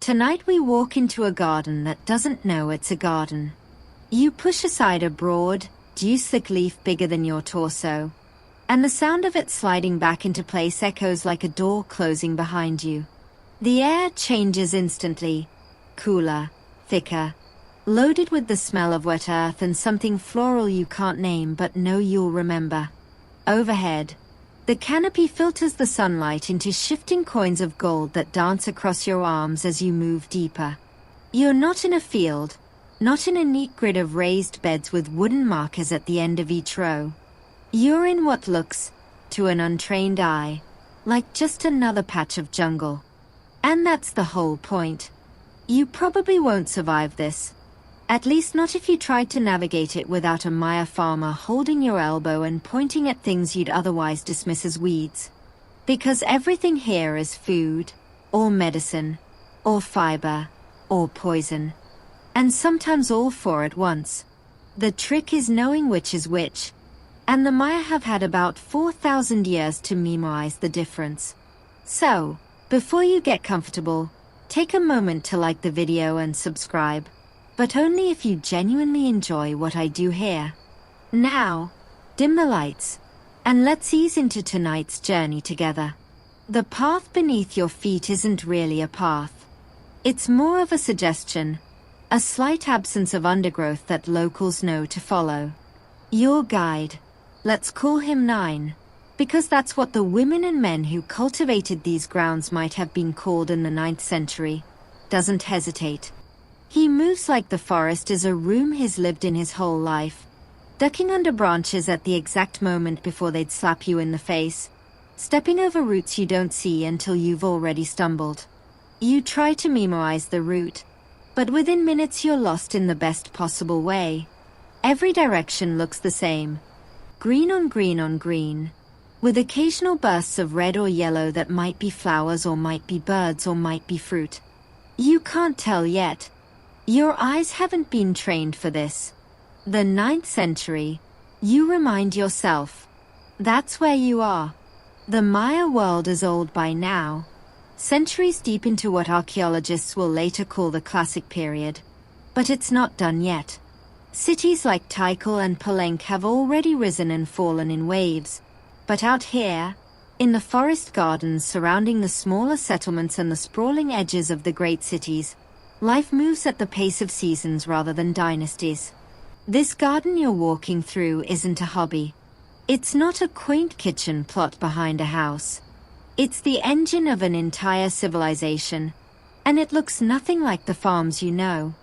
Tonight we walk into a garden that doesn't know it's a garden. You push aside a broad, dew-slick leaf bigger than your torso, and the sound of it sliding back into place echoes like a door closing behind you. The air changes instantly, cooler, thicker, loaded with the smell of wet earth and something floral you can't name but know you'll remember. Overhead, the canopy filters the sunlight into shifting coins of gold that dance across your arms as you move deeper. You're not in a field, not in a neat grid of raised beds with wooden markers at the end of each row. You're in what looks, to an untrained eye, like just another patch of jungle. And that's the whole point. You probably won't survive this. At least not if you tried to navigate it without a Maya farmer holding your elbow and pointing at things you'd otherwise dismiss as weeds. Because everything here is food, or medicine, or fiber, or poison. And sometimes all four at once. The trick is knowing which is which. And the Maya have had about 4,000 years to memorize the difference. So, before you get comfortable, take a moment to like the video and subscribe. But only if you genuinely enjoy what I do here. Now, dim the lights, and let's ease into tonight's journey together. The path beneath your feet isn't really a path. It's more of a suggestion, a slight absence of undergrowth that locals know to follow. Your guide, let's call him 9, because that's what the women and men who cultivated these grounds might have been called in the 9th century, doesn't hesitate. He moves like the forest is a room he's lived in his whole life, ducking under branches at the exact moment before they'd slap you in the face, stepping over roots you don't see until you've already stumbled. You try to memorize the route, but within minutes you're lost in the best possible way. Every direction looks the same, green on green on green, with occasional bursts of red or yellow that might be flowers or might be birds or might be fruit. You can't tell yet. Your eyes haven't been trained for this. The 9th century, you remind yourself. That's where you are. The Maya world is old by now, centuries deep into what archaeologists will later call the Classic period. But it's not done yet. Cities like Tikal and Palenque have already risen and fallen in waves. But out here, in the forest gardens surrounding the smaller settlements and the sprawling edges of the great cities, life moves at the pace of seasons rather than dynasties. This garden you're walking through isn't a hobby. It's not a quaint kitchen plot behind a house. It's the engine of an entire civilization, and it looks nothing like the farms you know.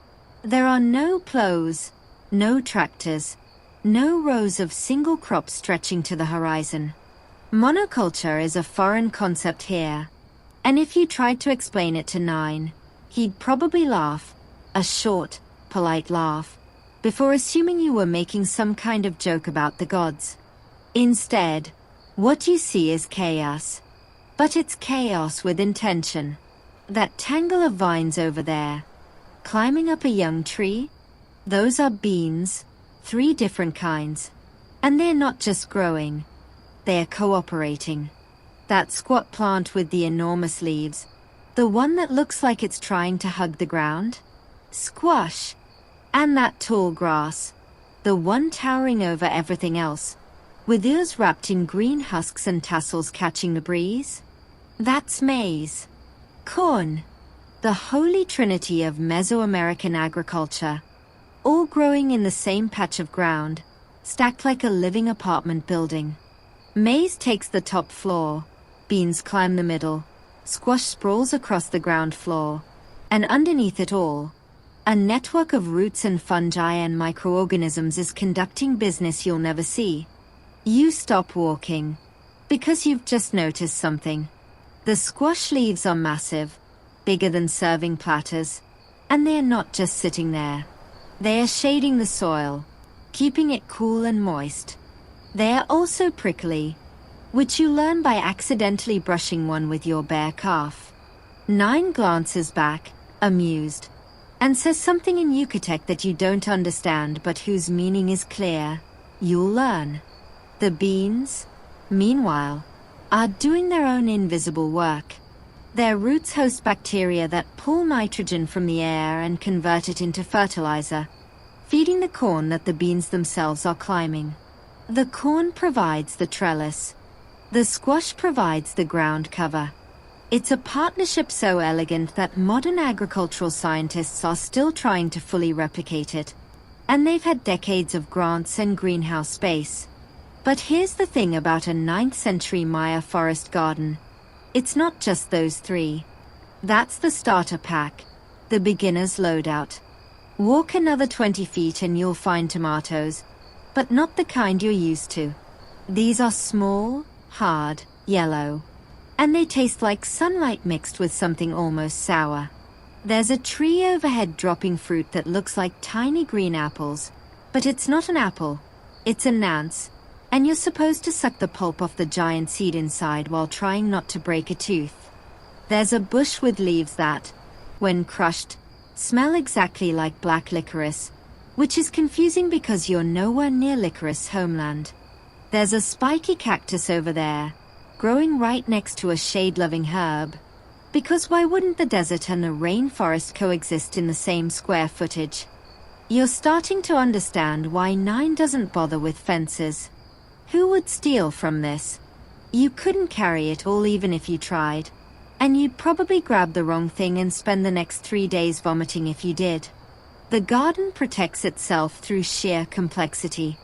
There are no plows, no tractors, no rows of single crops stretching to the horizon. Monoculture is a foreign concept here, and if you tried to explain it to 9, he'd probably laugh, a short, polite laugh, before assuming you were making some kind of joke about the gods. Instead, what you see is chaos. But it's chaos with intention. That tangle of vines over there, climbing up a young tree, those are beans, 3 different kinds. And they're not just growing, they're cooperating. That squat plant with the enormous leaves, the one that looks like it's trying to hug the ground? Squash! And that tall grass, the one towering over everything else, with ears wrapped in green husks and tassels catching the breeze? That's maize. Corn, the holy trinity of Mesoamerican agriculture, all growing in the same patch of ground, stacked like a living apartment building. Maize takes the top floor, beans climb the middle, squash sprawls across the ground floor, and underneath it all, a network of roots and fungi and microorganisms is conducting business you'll never see. You stop walking, because you've just noticed something. The squash leaves are massive, bigger than serving platters, and they're not just sitting there. They are shading the soil, keeping it cool and moist. They are also prickly, which you learn by accidentally brushing one with your bare calf. 9 glances back, amused, and says something in Yucatec that you don't understand but whose meaning is clear. You'll learn. The beans, meanwhile, are doing their own invisible work. Their roots host bacteria that pull nitrogen from the air and convert it into fertilizer, feeding the corn that the beans themselves are climbing. The corn provides the trellis. The squash provides the ground cover. It's a partnership so elegant that modern agricultural scientists are still trying to fully replicate it. And they've had decades of grants and greenhouse space. But here's the thing about a 9th-century Maya forest garden. It's not just those three. That's the starter pack, the beginner's loadout. Walk another 20 feet and you'll find tomatoes, but not the kind you're used to. These are small, hard, yellow, and they taste like sunlight mixed with something almost sour. There's a tree overhead dropping fruit that looks like tiny green apples, but it's not an apple, it's a nance, and you're supposed to suck the pulp off the giant seed inside while trying not to break a tooth. There's a bush with leaves that, when crushed, smell exactly like black licorice, which is confusing because you're nowhere near licorice homeland. There's a spiky cactus over there, growing right next to a shade-loving herb. Because why wouldn't the desert and the rainforest coexist in the same square footage? You're starting to understand why 9 doesn't bother with fences. Who would steal from this? You couldn't carry it all even if you tried. And you'd probably grab the wrong thing and spend the next 3 days vomiting if you did. The garden protects itself through sheer complexity.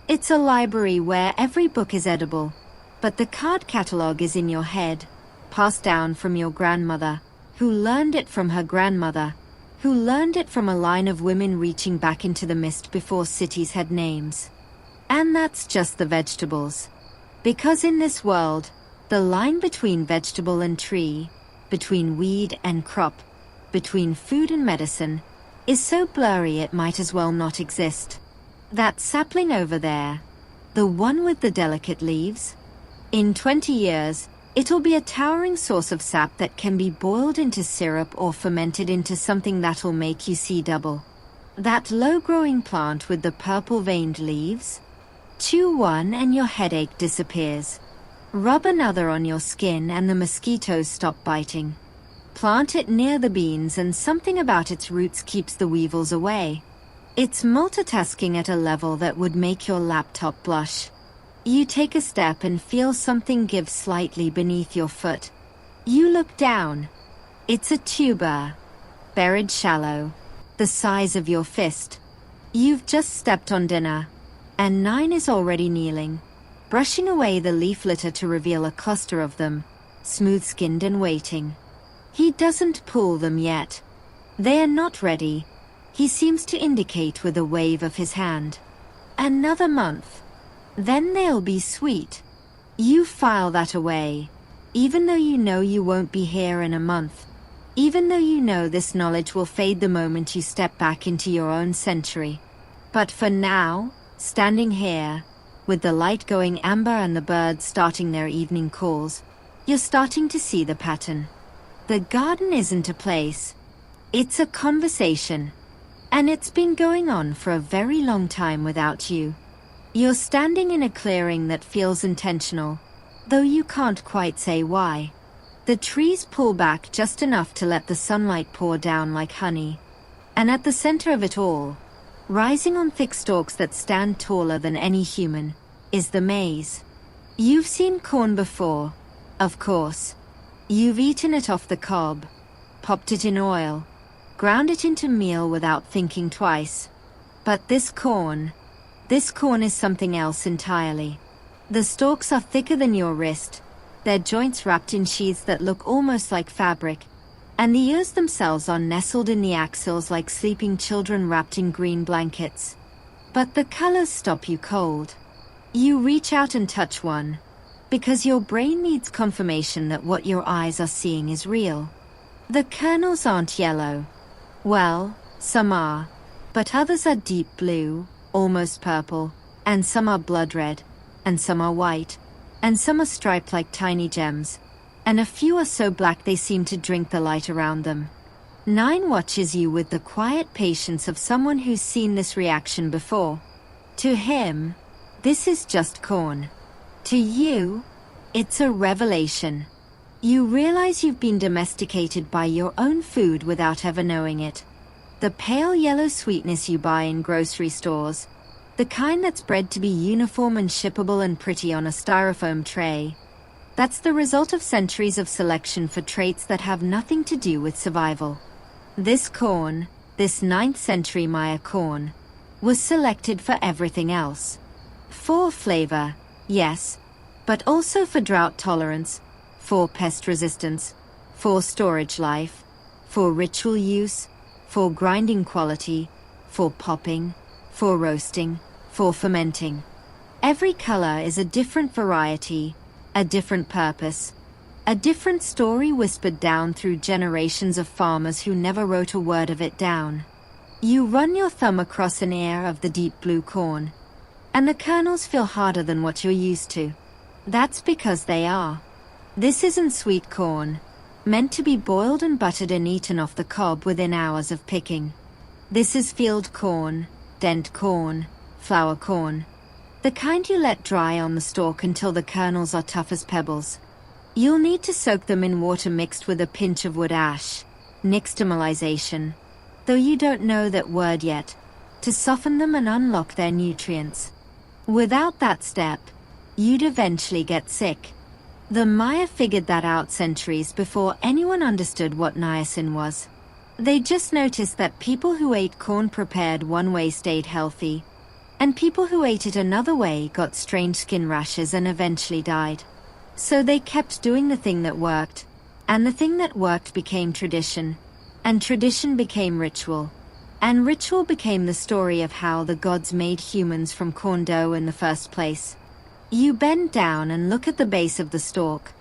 It's a library where every book is edible, but the card catalog is in your head, passed down from your grandmother, who learned it from her grandmother, who learned it from a line of women reaching back into the mist before cities had names. And that's just the vegetables. Because in this world, the line between vegetable and tree, between weed and crop, between food and medicine, is so blurry it might as well not exist. That sapling over there, the one with the delicate leaves, in 20 years, it'll be a towering source of sap that can be boiled into syrup or fermented into something that'll make you see double. That low-growing plant with the purple-veined leaves? Chew one and your headache disappears. Rub another on your skin and the mosquitoes stop biting. Plant it near the beans and something about its roots keeps the weevils away. It's multitasking at a level that would make your laptop blush. You take a step and feel something give slightly beneath your foot. You look down. It's a tuber, buried shallow, the size of your fist. You've just stepped on dinner, and 9 is already kneeling, brushing away the leaf litter to reveal a cluster of them, smooth-skinned and waiting. He doesn't pull them yet. They are not ready. He seems to indicate with a wave of his hand. Another month. Then they'll be sweet. You file that away, even though you know you won't be here in a month. Even though you know this knowledge will fade the moment you step back into your own century. But for now, standing here, with the light going amber and the birds starting their evening calls, you're starting to see the pattern. The garden isn't a place. It's a conversation. And it's been going on for a very long time without you. You're standing in a clearing that feels intentional, though you can't quite say why. The trees pull back just enough to let the sunlight pour down like honey. And at the center of it all, rising on thick stalks that stand taller than any human, is the maize. You've seen corn before, of course. You've eaten it off the cob, popped it in oil, ground it into meal without thinking twice. But this corn is something else entirely. The stalks are thicker than your wrist, their joints wrapped in sheaths that look almost like fabric, and the ears themselves are nestled in the axils like sleeping children wrapped in green blankets. But the colors stop you cold. You reach out and touch one, because your brain needs confirmation that what your eyes are seeing is real. The kernels aren't yellow. Well, some are, but others are deep blue, almost purple, and some are blood red, and some are white, and some are striped like tiny gems, and a few are so black they seem to drink the light around them. 9 watches you with the quiet patience of someone who's seen this reaction before. To him, this is just corn. To you, it's a revelation. You realize you've been domesticated by your own food without ever knowing it. The pale yellow sweetness you buy in grocery stores, the kind that's bred to be uniform and shippable and pretty on a styrofoam tray, that's the result of centuries of selection for traits that have nothing to do with survival. This corn, this 9th-century Maya corn, was selected for everything else. For flavor, yes, but also for drought tolerance, for pest resistance, for storage life, for ritual use, for grinding quality, for popping, for roasting, for fermenting. Every color is a different variety, a different purpose, a different story whispered down through generations of farmers who never wrote a word of it down. You run your thumb across an ear of the deep blue corn, and the kernels feel harder than what you're used to. That's because they are. This isn't sweet corn, meant to be boiled and buttered and eaten off the cob within hours of picking. This is field corn, dent corn, flour corn. The kind you let dry on the stalk until the kernels are tough as pebbles. You'll need to soak them in water mixed with a pinch of wood ash, nixtamalization, though you don't know that word yet, to soften them and unlock their nutrients. Without that step, you'd eventually get sick. The Maya figured that out centuries before anyone understood what niacin was. They just noticed that people who ate corn prepared one way stayed healthy, and people who ate it another way got strange skin rashes and eventually died. So they kept doing the thing that worked, and the thing that worked became tradition, and tradition became ritual, and ritual became the story of how the gods made humans from corn dough in the first place. You bend down and look at the base of the stalk,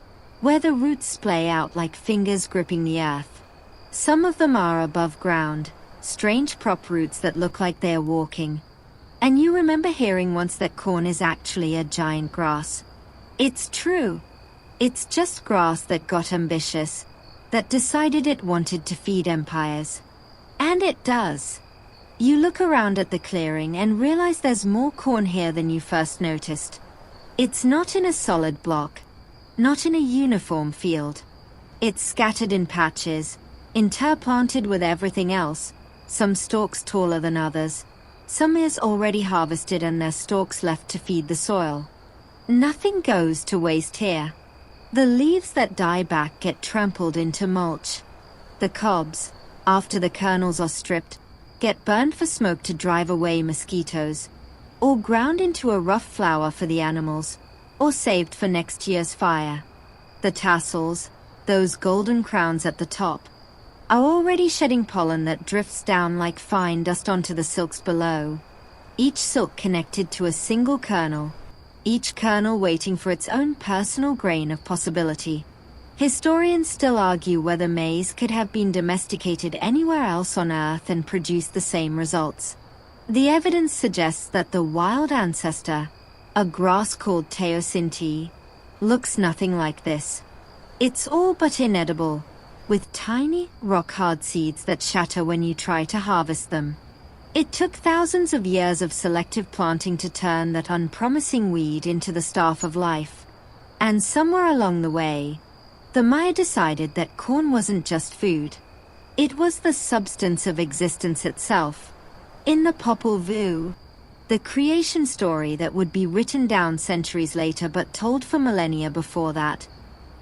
where the roots splay out like fingers gripping the earth. Some of them are above ground, strange prop roots that look like they're walking. And you remember hearing once that corn is actually a giant grass. It's true. It's just grass that got ambitious, that decided it wanted to feed empires. And it does. You look around at the clearing and realize there's more corn here than you first noticed. It's not in a solid block, not in a uniform field. It's scattered in patches, interplanted with everything else, some stalks taller than others. Some is already harvested and their stalks left to feed the soil. Nothing goes to waste here. The leaves that die back get trampled into mulch. The cobs, after the kernels are stripped, get burned for smoke to drive away mosquitoes, or ground into a rough flour for the animals, or saved for next year's fire. The tassels, those golden crowns at the top, are already shedding pollen that drifts down like fine dust onto the silks below. Each silk connected to a single kernel, each kernel waiting for its own personal grain of possibility. Historians still argue whether maize could have been domesticated anywhere else on Earth and produced the same results. The evidence suggests that the wild ancestor, a grass called teosinte, looks nothing like this. It's all but inedible, with tiny, rock-hard seeds that shatter when you try to harvest them. It took thousands of years of selective planting to turn that unpromising weed into the staff of life. And somewhere along the way, the Maya decided that corn wasn't just food. It was the substance of existence itself. In the Popol Vuh, the creation story that would be written down centuries later but told for millennia before that,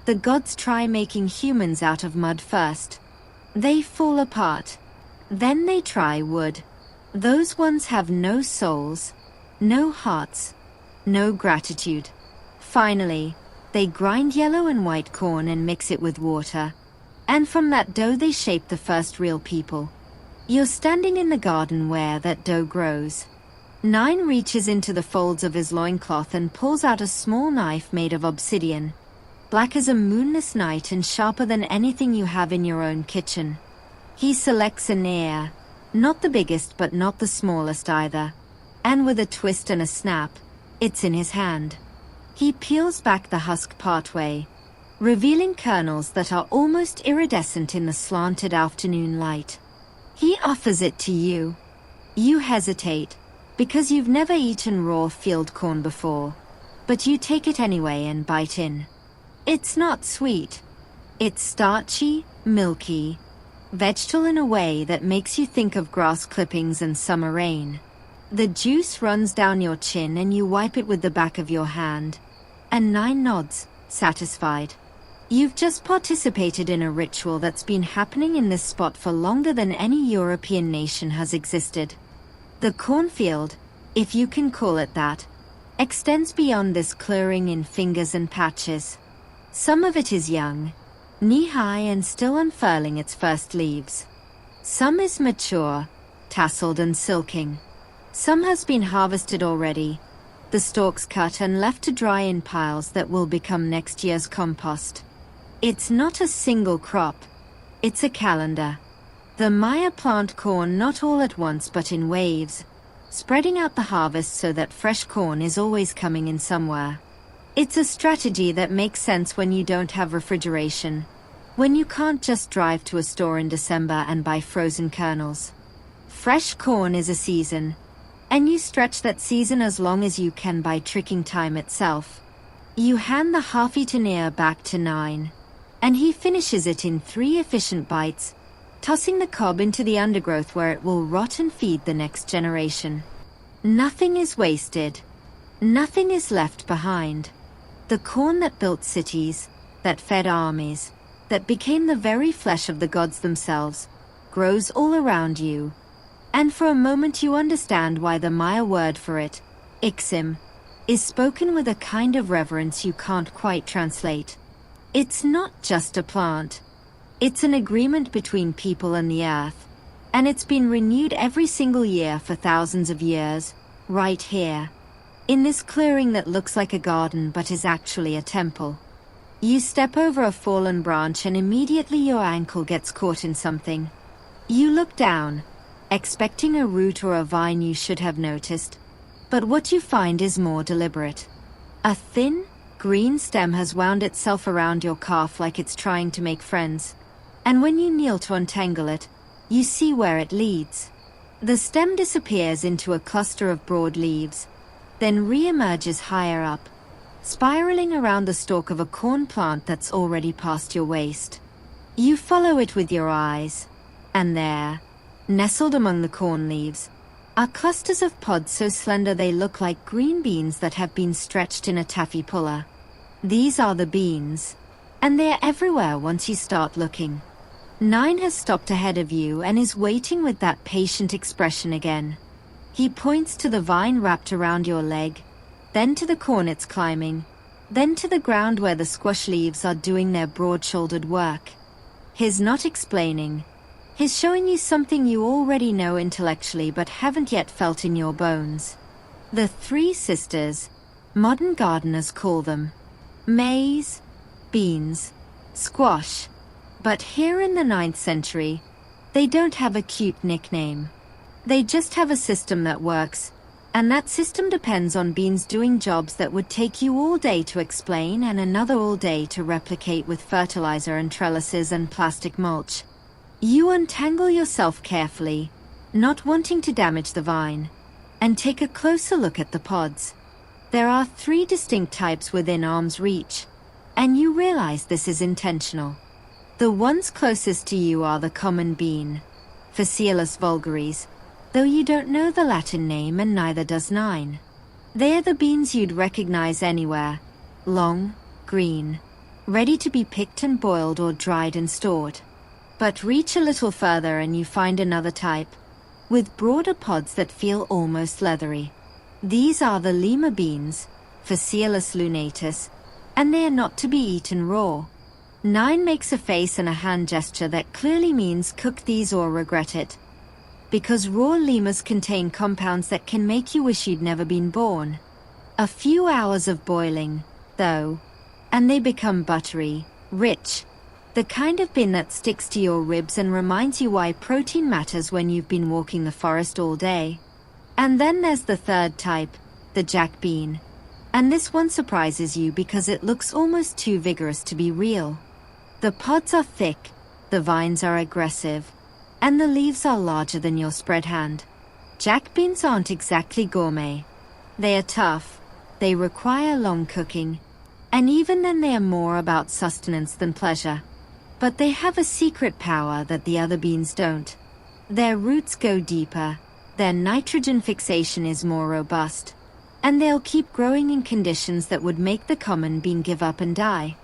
the gods try making humans out of mud first. They fall apart. Then they try wood. Those ones have no souls, no hearts, no gratitude. Finally, they grind yellow and white corn and mix it with water. And from that dough they shape the first real people. You're standing in the garden where that dough grows. 9 reaches into the folds of his loincloth and pulls out a small knife made of obsidian, black as a moonless night and sharper than anything you have in your own kitchen. He selects an ear, not the biggest but not the smallest either, and with a twist and a snap, it's in his hand. He peels back the husk partway, revealing kernels that are almost iridescent in the slanted afternoon light. He offers it to you. You hesitate, because you've never eaten raw field corn before, but you take it anyway and bite in. It's not sweet, It's starchy, milky, vegetal in a way that makes you think of grass clippings and summer rain. The juice runs down your chin and you wipe it with the back of your hand. And 9 nods, satisfied. You've just participated in a ritual that's been happening in this spot for longer than any European nation has existed. The cornfield, if you can call it that, extends beyond this clearing in fingers and patches. Some of it is young, knee-high and still unfurling its first leaves. Some is mature, tasseled and silking. Some has been harvested already, the stalks cut and left to dry in piles that will become next year's compost. It's not a single crop, it's a calendar. The Maya plant corn not all at once but in waves, spreading out the harvest so that fresh corn is always coming in somewhere. It's a strategy that makes sense when you don't have refrigeration, when you can't just drive to a store in December and buy frozen kernels. Fresh corn is a season, and you stretch that season as long as you can by tricking time itself. You hand the half-eaten ear back to 9, and he finishes it in 3 efficient bites, tossing the cob into the undergrowth where it will rot and feed the next generation. Nothing is wasted. Nothing is left behind. The corn that built cities, that fed armies, that became the very flesh of the gods themselves, grows all around you. And for a moment you understand why the Maya word for it, ixim, is spoken with a kind of reverence you can't quite translate. It's not just a plant. It's an agreement between people and the earth, and it's been renewed every single year for thousands of years, right here, in this clearing that looks like a garden but is actually a temple. You step over a fallen branch and immediately your ankle gets caught in something. You look down, expecting a root or a vine you should have noticed, but what you find is more deliberate. A thin, green stem has wound itself around your calf like it's trying to make friends, and when you kneel to untangle it, you see where it leads. The stem disappears into a cluster of broad leaves, then re-emerges higher up, spiraling around the stalk of a corn plant that's already past your waist. You follow it with your eyes, and there, nestled among the corn leaves, are clusters of pods so slender they look like green beans that have been stretched in a taffy puller. These are the beans, and they're everywhere once you start looking. 9 has stopped ahead of you and is waiting with that patient expression again. He points to the vine wrapped around your leg, then to the corn it's climbing, then to the ground where the squash leaves are doing their broad-shouldered work. He's not explaining. He's showing you something you already know intellectually but haven't yet felt in your bones. The 3 sisters, modern gardeners call them. Maize, beans, squash. But here in the 9th century, they don't have a cute nickname. They just have a system that works, and that system depends on beans doing jobs that would take you all day to explain and another all day to replicate with fertilizer and trellises and plastic mulch. You untangle yourself carefully, not wanting to damage the vine, and take a closer look at the pods. There are 3 distinct types within arm's reach, and you realize this is intentional. The ones closest to you are the common bean, Phaseolus vulgaris, though you don't know the Latin name and neither does 9. They are the beans you'd recognize anywhere, long, green, ready to be picked and boiled or dried and stored. But reach a little further and you find another type, with broader pods that feel almost leathery. These are the lima beans, Phaseolus lunatus, and they are not to be eaten raw. 9 makes a face and a hand gesture that clearly means cook these or regret it. Because raw limas contain compounds that can make you wish you'd never been born. A few hours of boiling, though, and they become buttery, rich, the kind of bean that sticks to your ribs and reminds you why protein matters when you've been walking the forest all day. And then there's the 3rd type, the jack bean. And this one surprises you because it looks almost too vigorous to be real. The pods are thick, the vines are aggressive, and the leaves are larger than your spread hand. Jack beans aren't exactly gourmet. They are tough, they require long cooking, and even then they are more about sustenance than pleasure. But they have a secret power that the other beans don't. Their roots go deeper, their nitrogen fixation is more robust, and they'll keep growing in conditions that would make the common bean give up and die.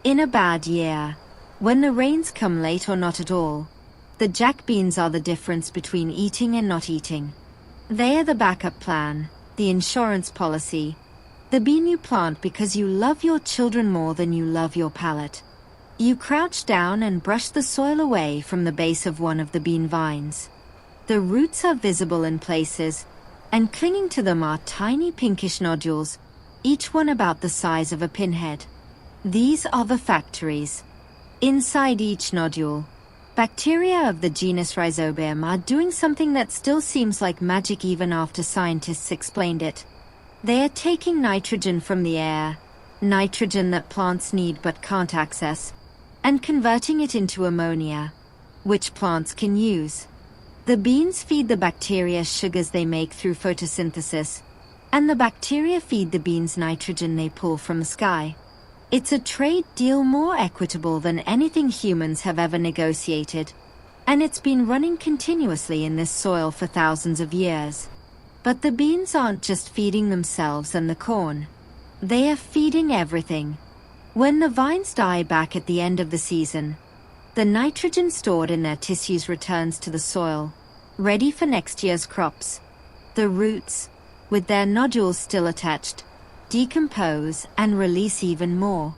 In a bad year, when the rains come late or not at all, the jack beans are the difference between eating and not eating. They are the backup plan, the insurance policy, the bean you plant because you love your children more than you love your palate. You crouch down and brush the soil away from the base of one of the bean vines. The roots are visible in places, and clinging to them are tiny pinkish nodules, each one about the size of a pinhead. These are the factories. Inside each nodule, bacteria of the genus Rhizobium are doing something that still seems like magic even after scientists explained it. They are taking nitrogen from the air, nitrogen that plants need but can't access, and converting it into ammonia, which plants can use. The beans feed the bacteria sugars they make through photosynthesis, and the bacteria feed the beans nitrogen they pull from the sky. It's a trade deal more equitable than anything humans have ever negotiated, and it's been running continuously in this soil for thousands of years. But the beans aren't just feeding themselves and the corn. They are feeding everything. When the vines die back at the end of the season, the nitrogen stored in their tissues returns to the soil, ready for next year's crops. The roots, with their nodules still attached, decompose and release even more.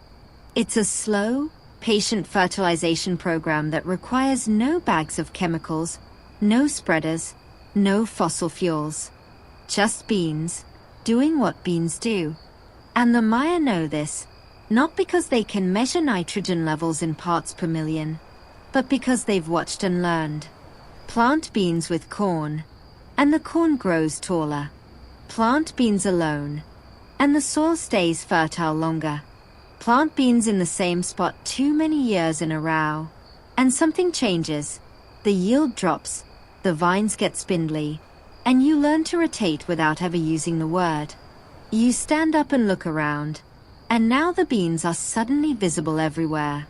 It's a slow, patient fertilization program that requires no bags of chemicals, no spreaders, no fossil fuels. Just beans, doing what beans do. And the Maya know this, not because they can measure nitrogen levels in parts per million, but because they've watched and learned. Plant beans with corn, and the corn grows taller. Plant beans alone, and the soil stays fertile longer. Plant beans in the same spot too many years in a row, and something changes. The yield drops, the vines get spindly, and you learn to rotate without ever using the word. You stand up and look around, and now the beans are suddenly visible everywhere.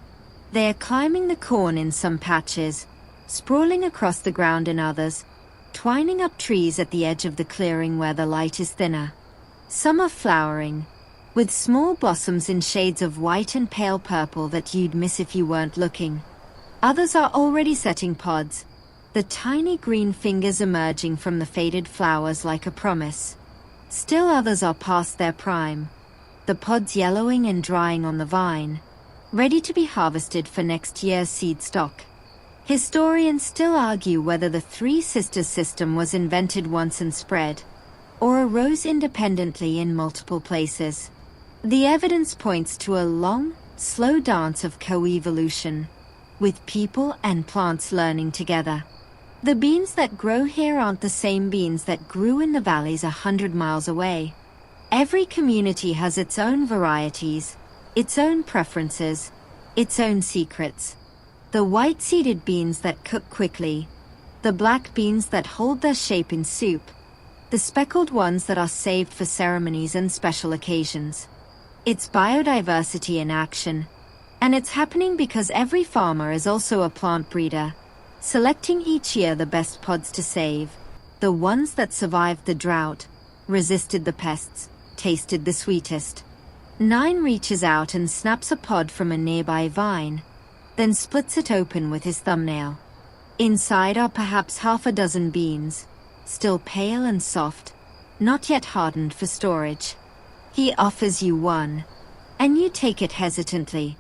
They are climbing the corn in some patches, sprawling across the ground in others, twining up trees at the edge of the clearing where the light is thinner. Some are flowering, with small blossoms in shades of white and pale purple that you'd miss if you weren't looking. Others are already setting pods, the tiny green fingers emerging from the faded flowers like a promise. Still others are past their prime, the pods yellowing and drying on the vine, ready to be harvested for next year's seed stock. Historians still argue whether the Three Sisters system was invented once and spread, or arose independently in multiple places. The evidence points to a long, slow dance of co-evolution, with people and plants learning together. The beans that grow here aren't the same beans that grew in the valleys 100 miles away. Every community has its own varieties, its own preferences, its own secrets. The white-seeded beans that cook quickly, the black beans that hold their shape in soup, the speckled ones that are saved for ceremonies and special occasions. It's biodiversity in action, and it's happening because every farmer is also a plant breeder, selecting each year the best pods to save, the ones that survived the drought, resisted the pests, tasted the sweetest. 9 reaches out and snaps a pod from a nearby vine, then splits it open with his thumbnail. Inside are perhaps half a dozen beans, still pale and soft, not yet hardened for storage. He offers you one, and you take it hesitantly.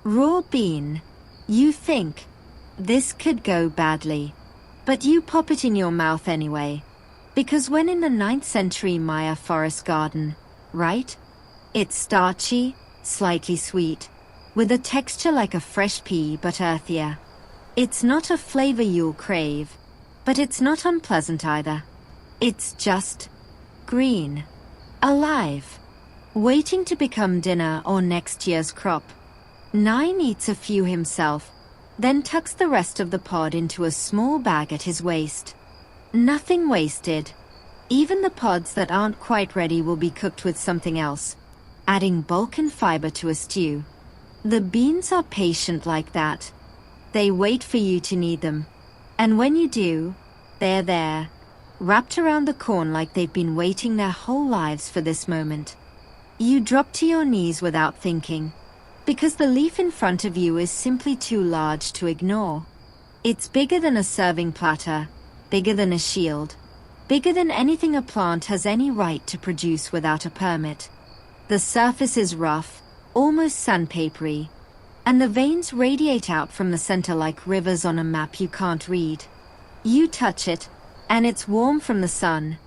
Raw bean. You think, this could go badly. But you pop it in your mouth anyway. Because when in the 9th century Maya forest garden, right? It's starchy, slightly sweet, with a texture like a fresh pea but earthier. It's not a flavor you'll crave, but it's not unpleasant either. It's just green, alive, waiting to become dinner or next year's crop. 9 eats a few himself, then tucks the rest of the pod into a small bag at his waist. Nothing wasted. Even the pods that aren't quite ready will be cooked with something else, adding bulk and fiber to a stew. The beans are patient like that. They wait for you to need them. And when you do, they're there, wrapped around the corn like they've been waiting their whole lives for this moment. You drop to your knees without thinking, because the leaf in front of you is simply too large to ignore. It's bigger than a serving platter, bigger than a shield, bigger than anything a plant has any right to produce without a permit. The surface is rough, almost sandpapery, and the veins radiate out from the center like rivers on a map you can't read. You touch it, and it's warm from the sun,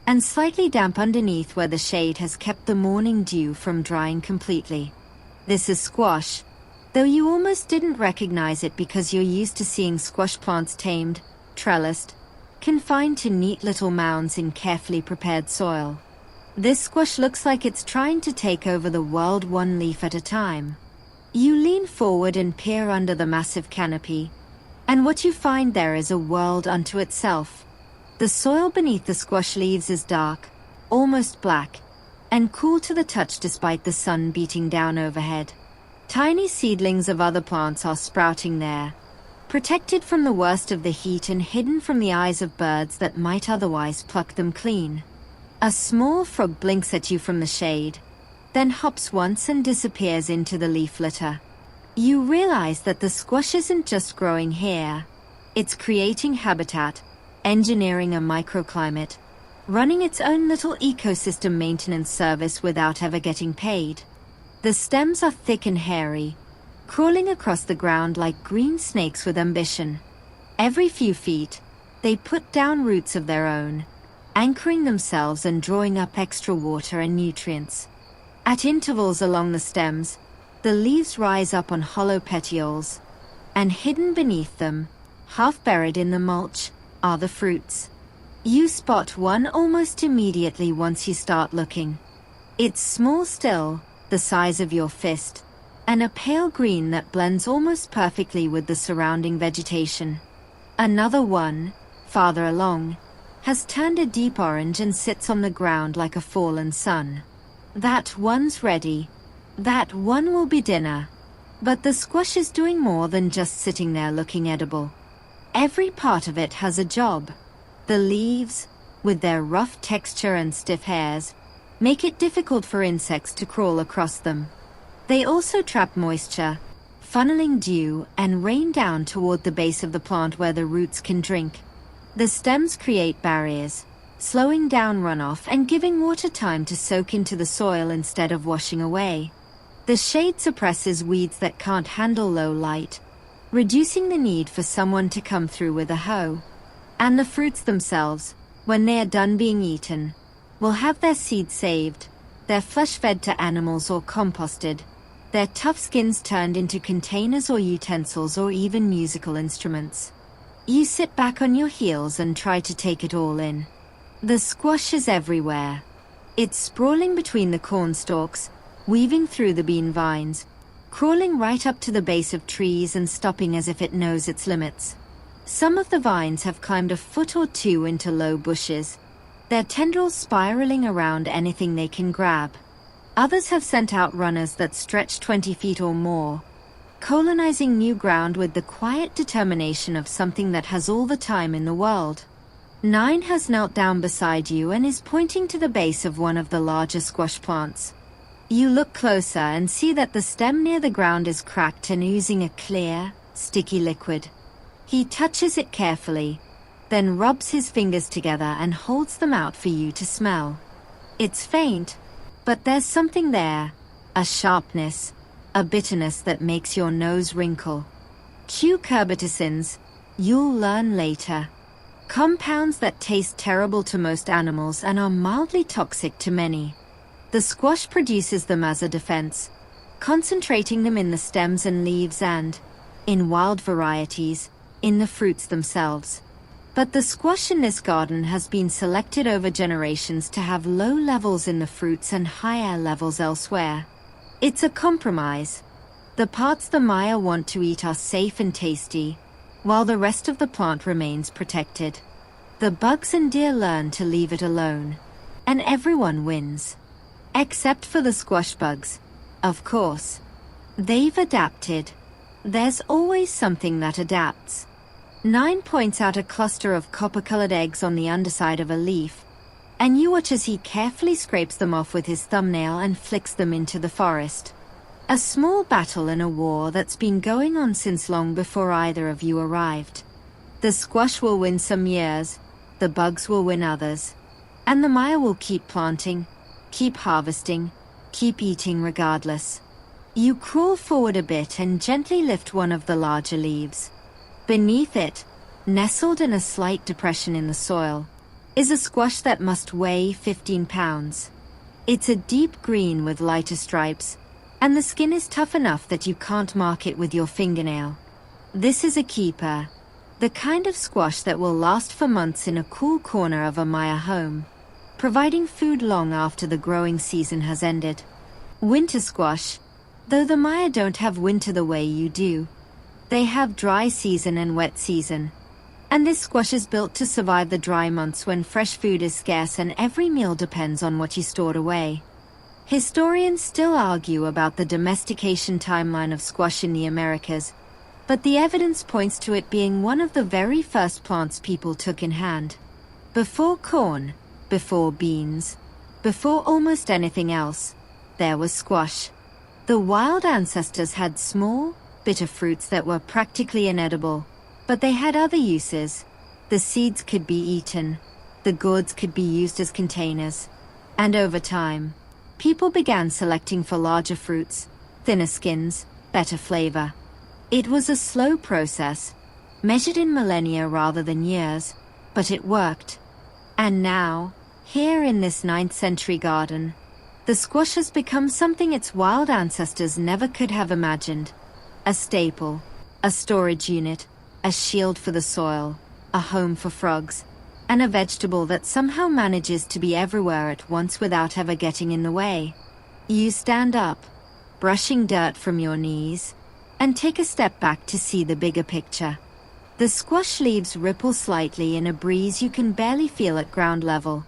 and slightly damp underneath where the shade has kept the morning dew from drying completely. This is squash, though you almost didn't recognize it because you're used to seeing squash plants tamed, trellised, confined to neat little mounds in carefully prepared soil. This squash looks like it's trying to take over the world one leaf at a time. You lean forward and peer under the massive canopy, and what you find there is a world unto itself. The soil beneath the squash leaves is dark, almost black, and cool to the touch despite the sun beating down overhead. Tiny seedlings of other plants are sprouting there, protected from the worst of the heat and hidden from the eyes of birds that might otherwise pluck them clean. A small frog blinks at you from the shade, then hops once and disappears into the leaf litter. You realize that the squash isn't just growing here, it's creating habitat, engineering a microclimate, running its own little ecosystem maintenance service without ever getting paid. The stems are thick and hairy, crawling across the ground like green snakes with ambition. Every few feet, they put down roots of their own, anchoring themselves and drawing up extra water and nutrients. At intervals along the stems, the leaves rise up on hollow petioles, and hidden beneath them, half buried in the mulch, are the fruits. You spot one almost immediately once you start looking. It's small still, the size of your fist, and a pale green that blends almost perfectly with the surrounding vegetation. Another one, farther along, has turned a deep orange and sits on the ground like a fallen sun. That one's ready. That one will be dinner. But the squash is doing more than just sitting there looking edible. Every part of it has a job. The leaves, with their rough texture and stiff hairs, make it difficult for insects to crawl across them. They also trap moisture, funneling dew and rain down toward the base of the plant where the roots can drink. The stems create barriers, slowing down runoff and giving water time to soak into the soil instead of washing away. The shade suppresses weeds that can't handle low light, reducing the need for someone to come through with a hoe. And the fruits themselves, when they are done being eaten, will have their seeds saved, their flesh fed to animals or composted, their tough skins turned into containers or utensils or even musical instruments. You sit back on your heels and try to take it all in. The squash is everywhere. It's sprawling between the corn stalks, weaving through the bean vines, crawling right up to the base of trees and stopping as if it knows its limits. Some of the vines have climbed a foot or two into low bushes, their tendrils spiraling around anything they can grab. Others have sent out runners that stretch 20 feet or more, colonizing new ground with the quiet determination of something that has all the time in the world. 9 has knelt down beside you and is pointing to the base of one of the larger squash plants. You look closer and see that the stem near the ground is cracked and oozing a clear, sticky liquid. He touches it carefully, then rubs his fingers together and holds them out for you to smell. It's faint, but there's something there, a sharpness, a bitterness that makes your nose wrinkle. Cucurbitacins, you'll learn later. Compounds that taste terrible to most animals and are mildly toxic to many. The squash produces them as a defense, concentrating them in the stems and leaves and, in wild varieties, in the fruits themselves. But the squash in this garden has been selected over generations to have low levels in the fruits and higher levels elsewhere. It's a compromise. The parts the Maya want to eat are safe and tasty, while the rest of the plant remains protected. The bugs and deer learn to leave it alone, and everyone wins. Except for the squash bugs, of course. They've adapted. There's always something that adapts. 9 points out a cluster of copper-colored eggs on the underside of a leaf, and you watch as he carefully scrapes them off with his thumbnail and flicks them into the forest. A small battle in a war that's been going on since long before either of you arrived. The squash will win some years, the bugs will win others, and the Maya will keep planting, keep harvesting, keep eating regardless. You crawl forward a bit and gently lift one of the larger leaves. Beneath it, nestled in a slight depression in the soil, is a squash that must weigh 15 pounds. It's a deep green with lighter stripes, and the skin is tough enough that you can't mark it with your fingernail. This is a keeper, the kind of squash that will last for months in a cool corner of a Maya home, providing food long after the growing season has ended. Winter squash, though the Maya don't have winter the way you do. They have dry season and wet season. And this squash is built to survive the dry months when fresh food is scarce and every meal depends on what you stored away. Historians still argue about the domestication timeline of squash in the Americas, but the evidence points to it being one of the very first plants people took in hand. Before corn, before beans, before almost anything else, there was squash. The wild ancestors had small, bitter fruits that were practically inedible, but they had other uses. The seeds could be eaten, the gourds could be used as containers, and over time, people began selecting for larger fruits, thinner skins, better flavor. It was a slow process, measured in millennia rather than years, but it worked. And now, here in this 9th-century garden, the squash has become something its wild ancestors never could have imagined. A staple, a storage unit, a shield for the soil, a home for frogs, and a vegetable that somehow manages to be everywhere at once without ever getting in the way. You stand up, brushing dirt from your knees, and take a step back to see the bigger picture. The squash leaves ripple slightly in a breeze you can barely feel at ground level,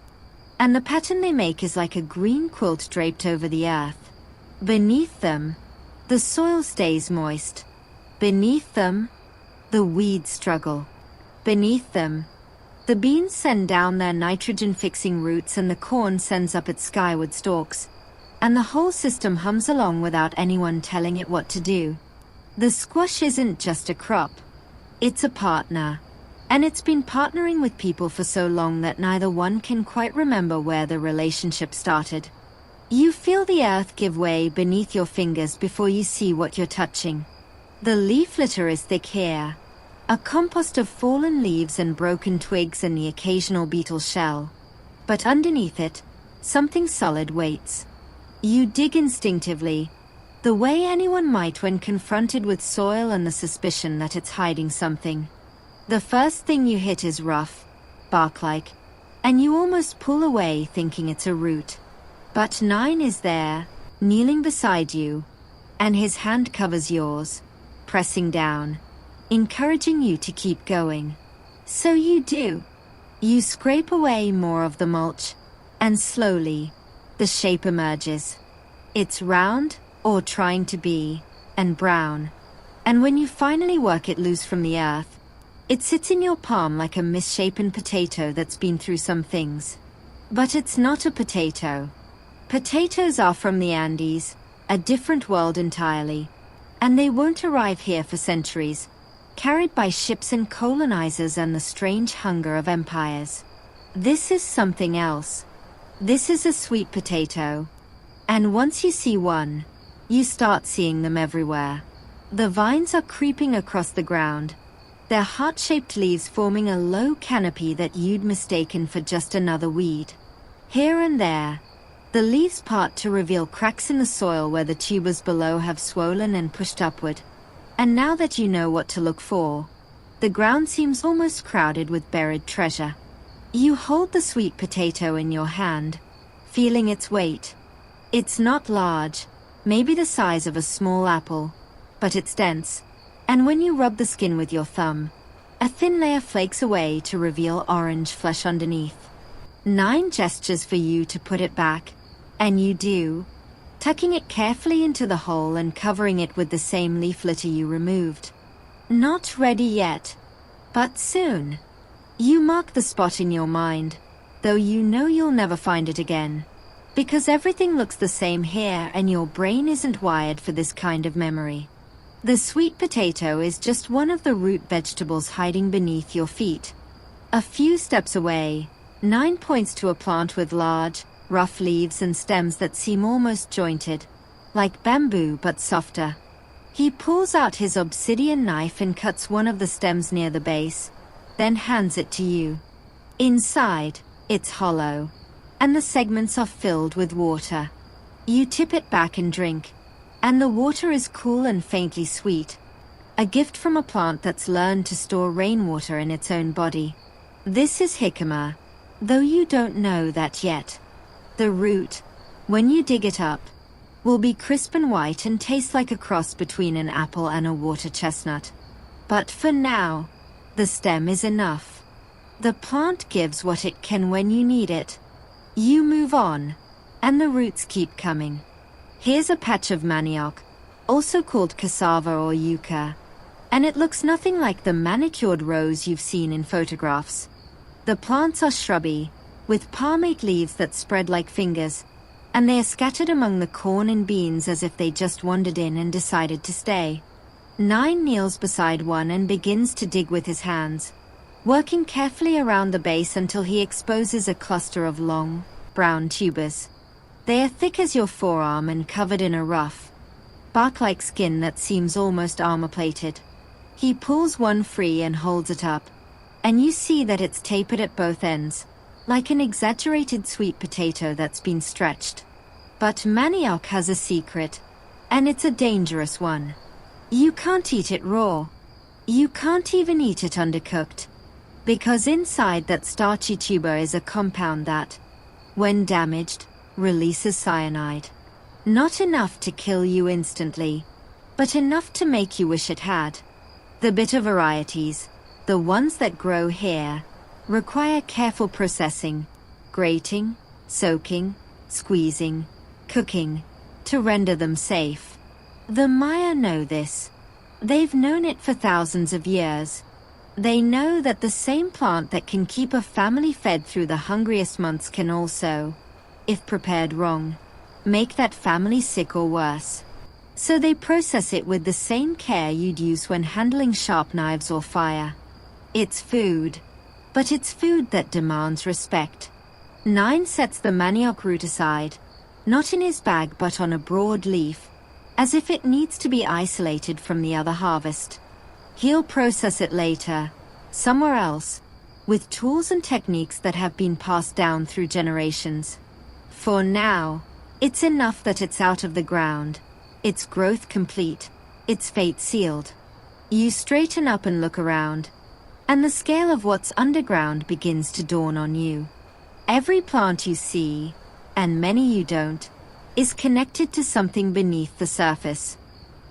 and the pattern they make is like a green quilt draped over the earth. Beneath them, the soil stays moist. Beneath them, the weeds struggle. Beneath them, the beans send down their nitrogen-fixing roots and the corn sends up its skyward stalks, and the whole system hums along without anyone telling it what to do. The squash isn't just a crop, it's a partner, and it's been partnering with people for so long that neither one can quite remember where the relationship started. You feel the earth give way beneath your fingers before you see what you're touching. The leaf litter is thick here, a compost of fallen leaves and broken twigs and the occasional beetle shell. But underneath it, something solid waits. You dig instinctively, the way anyone might when confronted with soil and the suspicion that it's hiding something. The first thing you hit is rough, bark-like, and you almost pull away thinking it's a root. But 9 is there, kneeling beside you, and his hand covers yours, pressing down, encouraging you to keep going. So you do. You scrape away more of the mulch, and slowly, the shape emerges. It's round, or trying to be, and brown. And when you finally work it loose from the earth, it sits in your palm like a misshapen potato that's been through some things. But it's not a potato. Potatoes are from the Andes, a different world entirely, and they won't arrive here for centuries, carried by ships and colonizers and the strange hunger of empires. This is something else. This is a sweet potato. And once you see one, you start seeing them everywhere. The vines are creeping across the ground, their heart-shaped leaves forming a low canopy that you'd mistaken for just another weed. Here and there, the leaves part to reveal cracks in the soil where the tubers below have swollen and pushed upward. And now that you know what to look for, the ground seems almost crowded with buried treasure. You hold the sweet potato in your hand, feeling its weight. It's not large, maybe the size of a small apple, but it's dense, and when you rub the skin with your thumb, a thin layer flakes away to reveal orange flesh underneath. 9 gestures for you to put it back, and you do, tucking it carefully into the hole and covering it with the same leaf litter you removed. Not ready yet, but soon. You mark the spot in your mind, though you know you'll never find it again, because everything looks the same here and your brain isn't wired for this kind of memory. The sweet potato is just one of the root vegetables hiding beneath your feet. A few steps away, 9 points to a plant with large, rough leaves and stems that seem almost jointed, like bamboo but softer. He pulls out his obsidian knife and cuts one of the stems near the base, then hands it to you. Inside, it's hollow, and the segments are filled with water. You tip it back and drink, and the water is cool and faintly sweet, a gift from a plant that's learned to store rainwater in its own body. This is jicama, though you don't know that yet. The root, when you dig it up, will be crisp and white and taste like a cross between an apple and a water chestnut. But for now, the stem is enough. The plant gives what it can when you need it. You move on, and the roots keep coming. Here's a patch of manioc, also called cassava or yucca, and it looks nothing like the manicured rows you've seen in photographs. The plants are shrubby, with palmate leaves that spread like fingers, and they are scattered among the corn and beans as if they just wandered in and decided to stay. 9 kneels beside one and begins to dig with his hands, working carefully around the base until he exposes a cluster of long, brown tubers. They are thick as your forearm and covered in a rough, bark-like skin that seems almost armor-plated. He pulls one free and holds it up, and you see that it's tapered at both ends, like an exaggerated sweet potato that's been stretched. But manioc has a secret, and it's a dangerous one. You can't eat it raw. You can't even eat it undercooked, because inside that starchy tuber is a compound that, when damaged, releases cyanide. Not enough to kill you instantly, but enough to make you wish it had. The bitter varieties, the ones that grow here, require careful processing, grating, soaking, squeezing, cooking, to render them safe. The Maya know this. They've known it for thousands of years. They know that the same plant that can keep a family fed through the hungriest months can also, if prepared wrong, make that family sick or worse. So they process it with the same care you'd use when handling sharp knives or fire. It's food, but it's food that demands respect. 9 sets the manioc root aside, not in his bag but on a broad leaf, as if it needs to be isolated from the other harvest. He'll process it later, somewhere else, with tools and techniques that have been passed down through generations. For now, it's enough that it's out of the ground, its growth complete, its fate sealed. You straighten up and look around, and the scale of what's underground begins to dawn on you. Every plant you see, and many you don't, is connected to something beneath the surface.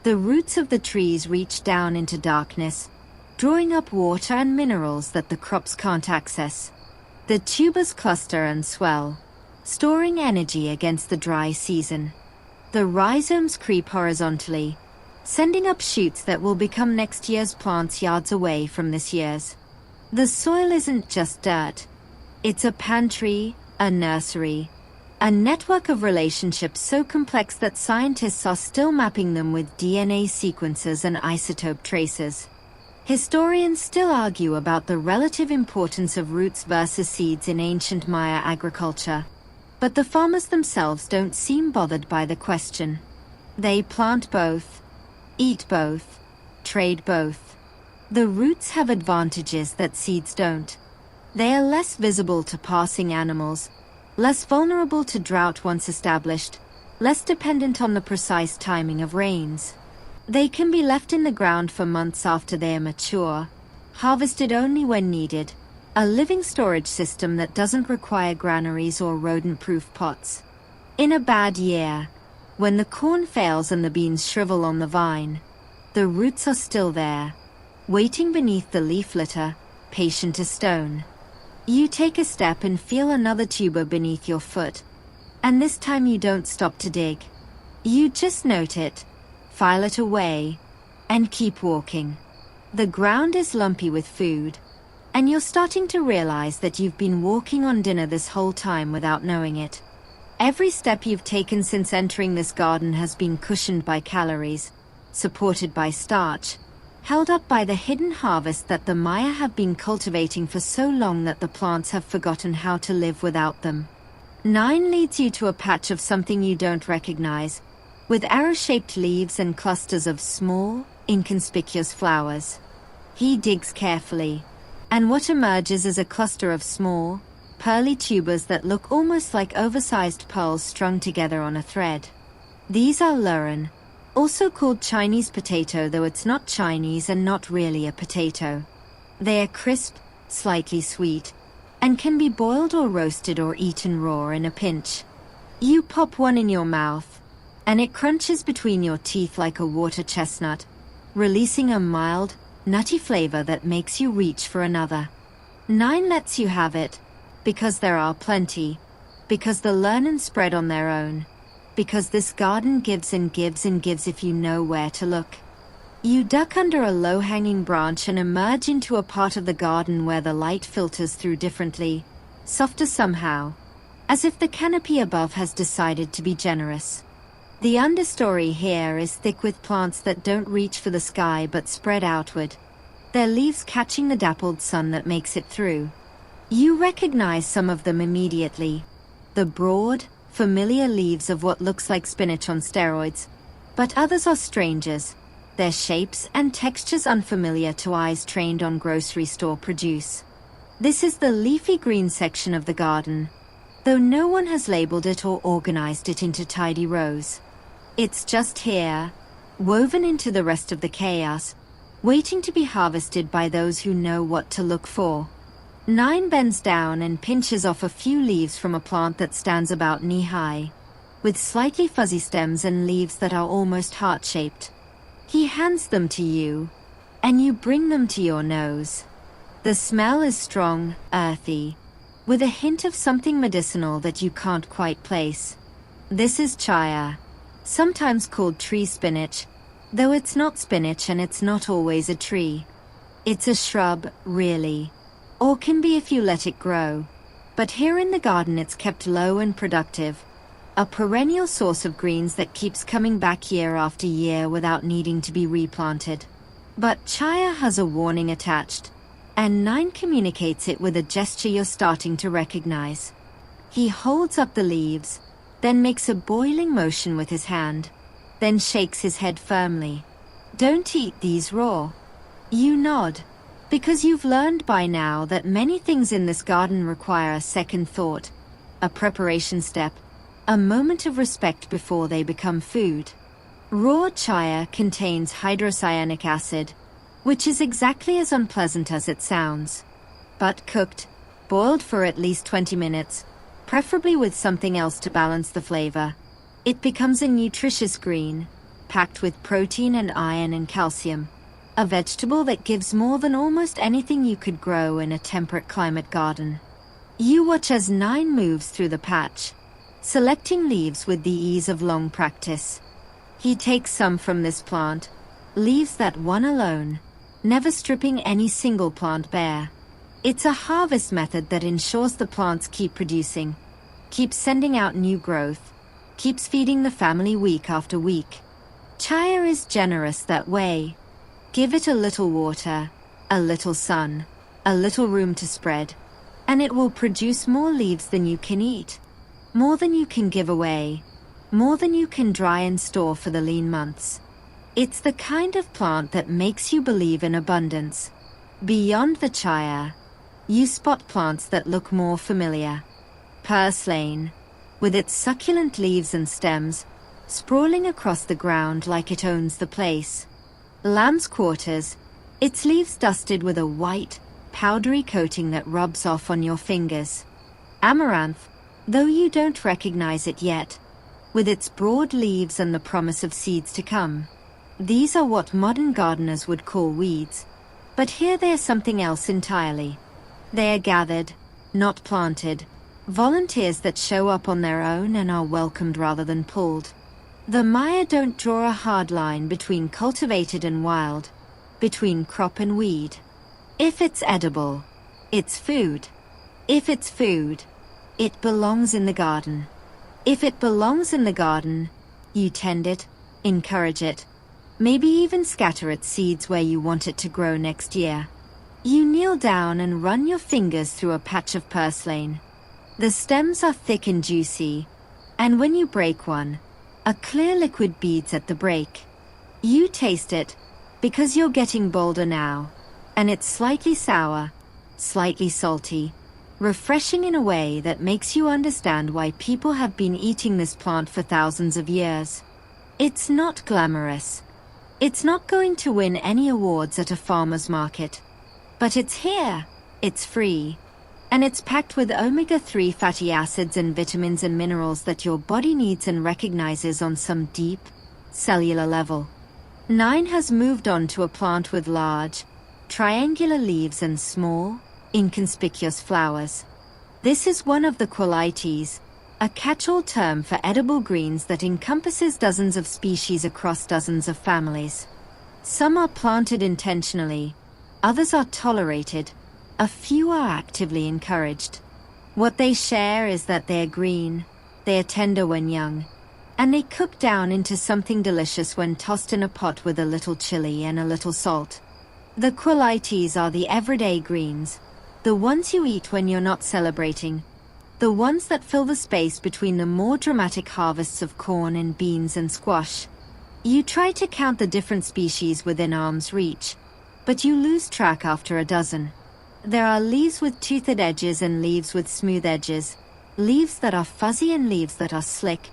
The roots of the trees reach down into darkness, drawing up water and minerals that the crops can't access. The tubers cluster and swell, storing energy against the dry season. The rhizomes creep horizontally, sending up shoots that will become next year's plants yards away from this year's. The soil isn't just dirt. It's a pantry, a nursery, a network of relationships so complex that scientists are still mapping them with DNA sequences and isotope tracers. Historians still argue about the relative importance of roots versus seeds in ancient Maya agriculture, but the farmers themselves don't seem bothered by the question. They plant both, eat both, trade both. The roots have advantages that seeds don't. They are less visible to passing animals, less vulnerable to drought once established, less dependent on the precise timing of rains. They can be left in the ground for months after they are mature, harvested only when needed, a living storage system that doesn't require granaries or rodent-proof pots. In a bad year, when the corn fails and the beans shrivel on the vine, the roots are still there, waiting beneath the leaf litter, patient as stone. You take a step and feel another tuber beneath your foot, and this time you don't stop to dig. You just note it, file it away, and keep walking. The ground is lumpy with food, and you're starting to realize that you've been walking on dinner this whole time without knowing it. Every step you've taken since entering this garden has been cushioned by calories, supported by starch, held up by the hidden harvest that the Maya have been cultivating for so long that the plants have forgotten how to live without them. 9 leads you to a patch of something you don't recognize, with arrow-shaped leaves and clusters of small, inconspicuous flowers. He digs carefully, and what emerges is a cluster of small, pearly tubers that look almost like oversized pearls strung together on a thread. These are luren, also called Chinese potato, though it's not Chinese and not really a potato. They are crisp, slightly sweet, and can be boiled or roasted or eaten raw in a pinch. You pop one in your mouth, and it crunches between your teeth like a water chestnut, releasing a mild, nutty flavor that makes you reach for another. 9 lets you have it, because there are plenty, because the learn and spread on their own, because this garden gives and gives and gives if you know where to look. You duck under a low-hanging branch and emerge into a part of the garden where the light filters through differently, softer somehow, as if the canopy above has decided to be generous. The understory here is thick with plants that don't reach for the sky but spread outward, their leaves catching the dappled sun that makes it through. You recognize some of them immediately, the broad, familiar leaves of what looks like spinach on steroids, but others are strangers, their shapes and textures unfamiliar to eyes trained on grocery store produce. This is the leafy green section of the garden, though no one has labeled it or organized it into tidy rows. It's just here, woven into the rest of the chaos, waiting to be harvested by those who know what to look for. 9 bends down and pinches off a few leaves from a plant that stands about knee-high, with slightly fuzzy stems and leaves that are almost heart-shaped. He hands them to you, and you bring them to your nose. The smell is strong, earthy, with a hint of something medicinal that you can't quite place. This is chaya, sometimes called tree spinach, though it's not spinach and it's not always a tree. It's a shrub, really, or can be if you let it grow. But here in the garden it's kept low and productive, a perennial source of greens that keeps coming back year after year without needing to be replanted. But chaya has a warning attached, and 9 communicates it with a gesture you're starting to recognize. He holds up the leaves, then makes a boiling motion with his hand, then shakes his head firmly. Don't eat these raw. You nod, because you've learned by now that many things in this garden require a second thought, a preparation step, a moment of respect before they become food. Raw chaya contains hydrocyanic acid, which is exactly as unpleasant as it sounds. But cooked, boiled for at least 20 minutes, preferably with something else to balance the flavor, it becomes a nutritious green, packed with protein and iron and calcium, a vegetable that gives more than almost anything you could grow in a temperate climate garden. You watch as 9 moves through the patch, selecting leaves with the ease of long practice. He takes some from this plant, leaves that one alone, never stripping any single plant bare. It's a harvest method that ensures the plants keep producing, keeps sending out new growth, keeps feeding the family week after week. Chaya is generous that way. Give it a little water, a little sun, a little room to spread, and it will produce more leaves than you can eat, more than you can give away, more than you can dry and store for the lean months. It's the kind of plant that makes you believe in abundance. Beyond the chaya, you spot plants that look more familiar. Purslane, with its succulent leaves and stems, sprawling across the ground like it owns the place. Lamb's quarters, its leaves dusted with a white, powdery coating that rubs off on your fingers. Amaranth, though you don't recognize it yet, with its broad leaves and the promise of seeds to come. These are what modern gardeners would call weeds, but here they are something else entirely. They are gathered, not planted, volunteers that show up on their own and are welcomed rather than pulled. The Maya don't draw a hard line between cultivated and wild, between crop and weed. If it's edible, it's food. If it's food, it belongs in the garden. If it belongs in the garden, you tend it, encourage it, maybe even scatter its seeds where you want it to grow next year. You kneel down and run your fingers through a patch of purslane. The stems are thick and juicy, and when you break one, a clear liquid beads at the break. You taste it, because you're getting bolder now, and it's slightly sour, slightly salty, refreshing in a way that makes you understand why people have been eating this plant for thousands of years. It's not glamorous. It's not going to win any awards at a farmer's market. But it's here, it's free, and it's packed with omega-3 fatty acids and vitamins and minerals that your body needs and recognizes on some deep, cellular level. 9 has moved on to a plant with large, triangular leaves and small, inconspicuous flowers. This is one of the qualities, a catch-all term for edible greens that encompasses dozens of species across dozens of families. Some are planted intentionally, others are tolerated, a few are actively encouraged. What they share is that they're green, they're tender when young, and they cook down into something delicious when tossed in a pot with a little chili and a little salt. The qualities are the everyday greens, the ones you eat when you're not celebrating, the ones that fill the space between the more dramatic harvests of corn and beans and squash. You try to count the different species within arm's reach, but you lose track after a dozen. There are leaves with toothed edges and leaves with smooth edges, leaves that are fuzzy and leaves that are slick,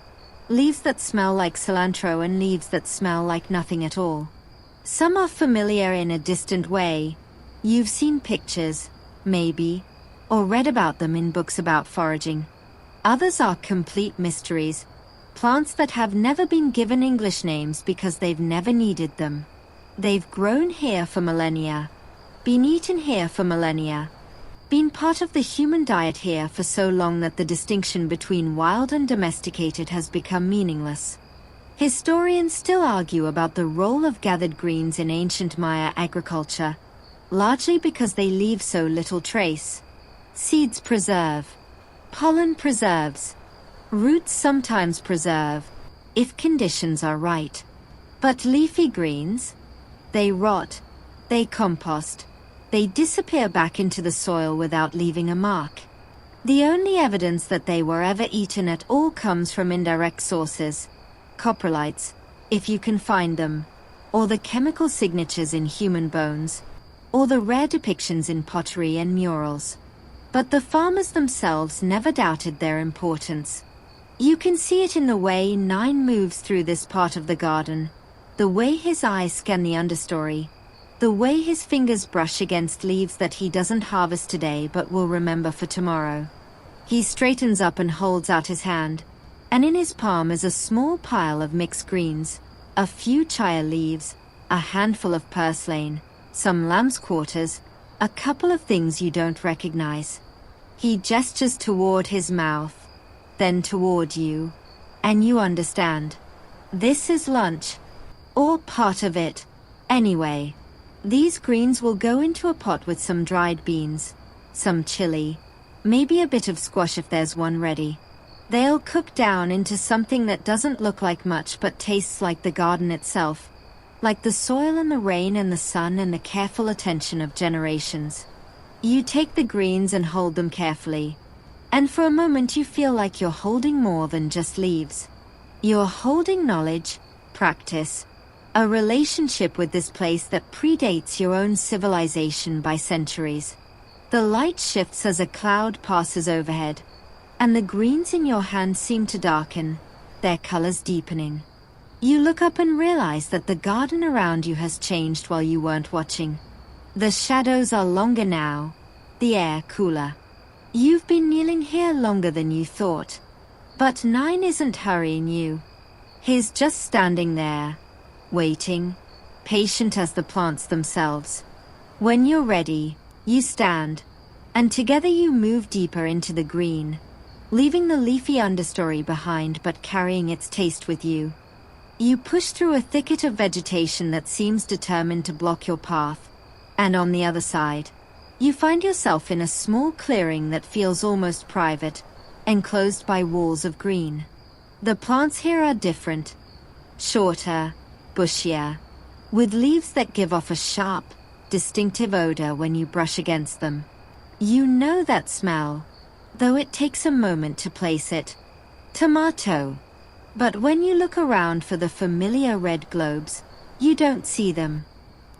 leaves that smell like cilantro and leaves that smell like nothing at all. Some are familiar in a distant way. You've seen pictures, maybe, or read about them in books about foraging. Others are complete mysteries, plants that have never been given English names because they've never needed them. They've grown here for millennia, been eaten here for millennia, been part of the human diet here for so long that the distinction between wild and domesticated has become meaningless. Historians still argue about the role of gathered greens in ancient Maya agriculture, largely because they leave so little trace. Seeds preserve, pollen preserves, roots sometimes preserve, if conditions are right. But leafy greens? They rot, they compost, they disappear back into the soil without leaving a mark. The only evidence that they were ever eaten at all comes from indirect sources, coprolites, if you can find them, or the chemical signatures in human bones, or the rare depictions in pottery and murals. But the farmers themselves never doubted their importance. You can see it in the way 9 moves through this part of the garden, the way his eyes scan the understory, the way his fingers brush against leaves that he doesn't harvest today but will remember for tomorrow. He straightens up and holds out his hand, and in his palm is a small pile of mixed greens, a few chia leaves, a handful of purslane, some lamb's quarters, a couple of things you don't recognize. He gestures toward his mouth, then toward you, and you understand. This is lunch. Or part of it. Anyway, these greens will go into a pot with some dried beans, some chili, maybe a bit of squash if there's one ready. They'll cook down into something that doesn't look like much but tastes like the garden itself, like the soil and the rain and the sun and the careful attention of generations. You take the greens and hold them carefully, and for a moment you feel like you're holding more than just leaves. You're holding knowledge, practice, a relationship with this place that predates your own civilization by centuries. The light shifts as a cloud passes overhead, and the greens in your hand seem to darken, their colors deepening. You look up and realize that the garden around you has changed while you weren't watching. The shadows are longer now, the air cooler. You've been kneeling here longer than you thought. But 9 isn't hurrying you. He's just standing there, waiting, patient as the plants themselves. When you're ready, you stand, and together you move deeper into the green, leaving the leafy understory behind but carrying its taste with you. You push through a thicket of vegetation that seems determined to block your path, and on the other side, you find yourself in a small clearing that feels almost private, enclosed by walls of green. The plants here are different, shorter, bushier, with leaves that give off a sharp, distinctive odor when you brush against them. You know that smell, though it takes a moment to place it. Tomato. But when you look around for the familiar red globes, you don't see them.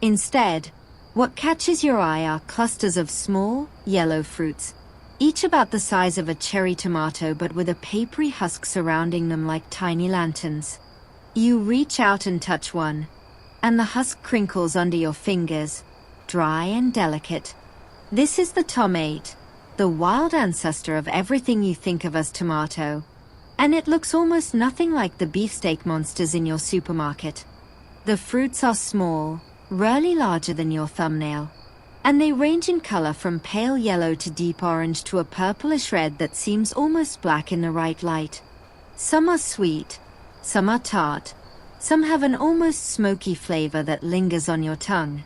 Instead, what catches your eye are clusters of small, yellow fruits, each about the size of a cherry tomato but with a papery husk surrounding them like tiny lanterns. You reach out and touch one, and the husk crinkles under your fingers, dry and delicate. This is the tomate, the wild ancestor of everything you think of as tomato, and it looks almost nothing like the beefsteak monsters in your supermarket. The fruits are small, rarely larger than your thumbnail, and they range in color from pale yellow to deep orange to a purplish red that seems almost black in the right light. Some are sweet, some are tart, some have an almost smoky flavor that lingers on your tongue.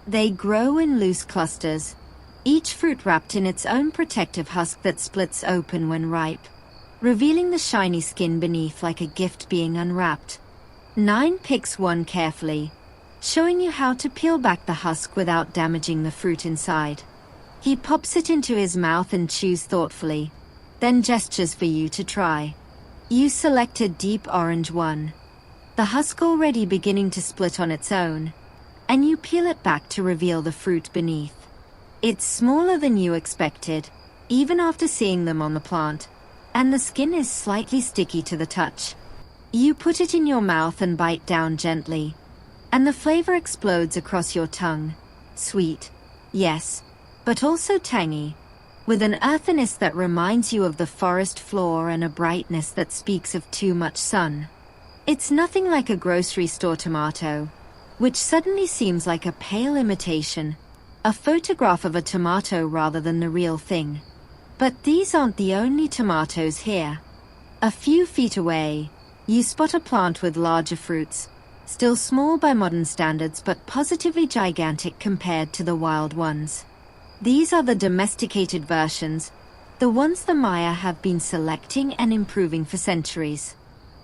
They grow in loose clusters, each fruit wrapped in its own protective husk that splits open when ripe, revealing the shiny skin beneath like a gift being unwrapped. 9 picks one carefully, showing you how to peel back the husk without damaging the fruit inside. He pops it into his mouth and chews thoughtfully, then gestures for you to try. You select a deep orange one, the husk already beginning to split on its own, and you peel it back to reveal the fruit beneath. It's smaller than you expected, even after seeing them on the plant, and the skin is slightly sticky to the touch. You put it in your mouth and bite down gently, and the flavor explodes across your tongue. Sweet, yes, but also tangy, with an earthiness that reminds you of the forest floor and a brightness that speaks of too much sun. It's nothing like a grocery store tomato, which suddenly seems like a pale imitation, a photograph of a tomato rather than the real thing. But these aren't the only tomatoes here. A few feet away, you spot a plant with larger fruits, still small by modern standards but positively gigantic compared to the wild ones. These are the domesticated versions, the ones the Maya have been selecting and improving for centuries.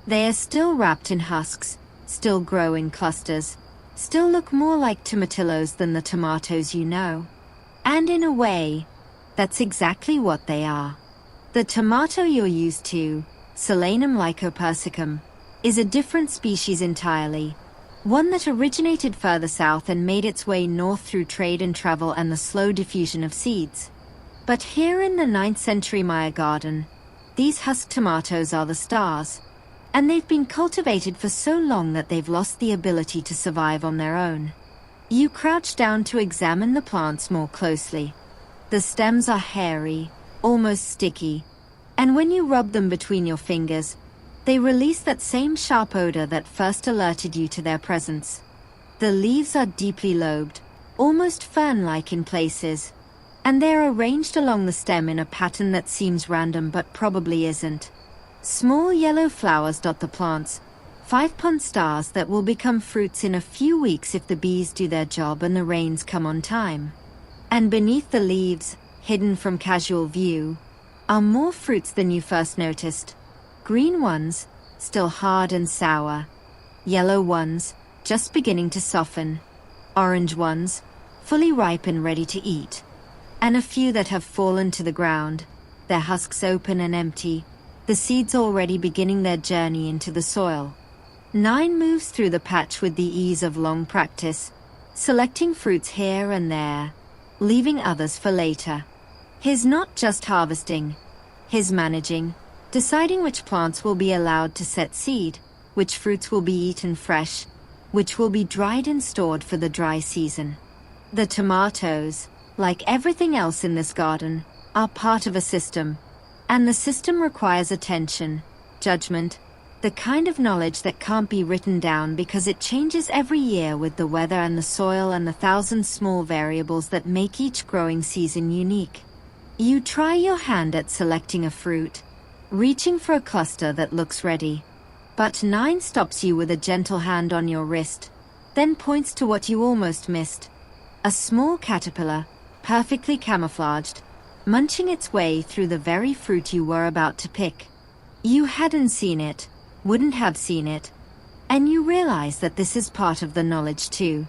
They are still wrapped in husks, still grow in clusters, still look more like tomatillos than the tomatoes you know. And in a way, that's exactly what they are. The tomato you're used to, Solanum lycopersicum, is a different species entirely, one that originated further south and made its way north through trade and travel and the slow diffusion of seeds. But here in the 9th century Maya garden, these husk tomatoes are the stars, and they've been cultivated for so long that they've lost the ability to survive on their own. You crouch down to examine the plants more closely. The stems are hairy, almost sticky, and when you rub them between your fingers, they release that same sharp odor that first alerted you to their presence. The leaves are deeply lobed, almost fern-like in places, and they're arranged along the stem in a pattern that seems random but probably isn't. Small yellow flowers dot the plants, 5-pound stars that will become fruits in a few weeks if the bees do their job and the rains come on time. And beneath the leaves, hidden from casual view, are more fruits than you first noticed. Green ones, still hard and sour. Yellow ones, just beginning to soften. Orange ones, fully ripe and ready to eat. And a few that have fallen to the ground, their husks open and empty, the seeds already beginning their journey into the soil. 9 moves through the patch with the ease of long practice, selecting fruits here and there, leaving others for later. He's not just harvesting, he's managing, deciding which plants will be allowed to set seed, which fruits will be eaten fresh, which will be dried and stored for the dry season. The tomatoes, like everything else in this garden, are part of a system, and the system requires attention, judgment, the kind of knowledge that can't be written down because it changes every year with the weather and the soil and the 1,000 small variables that make each growing season unique. You try your hand at selecting a fruit, reaching for a cluster that looks ready. But 9 stops you with a gentle hand on your wrist, then points to what you almost missed. A small caterpillar, perfectly camouflaged, munching its way through the very fruit you were about to pick. You hadn't seen it, wouldn't have seen it, and you realize that this is part of the knowledge too.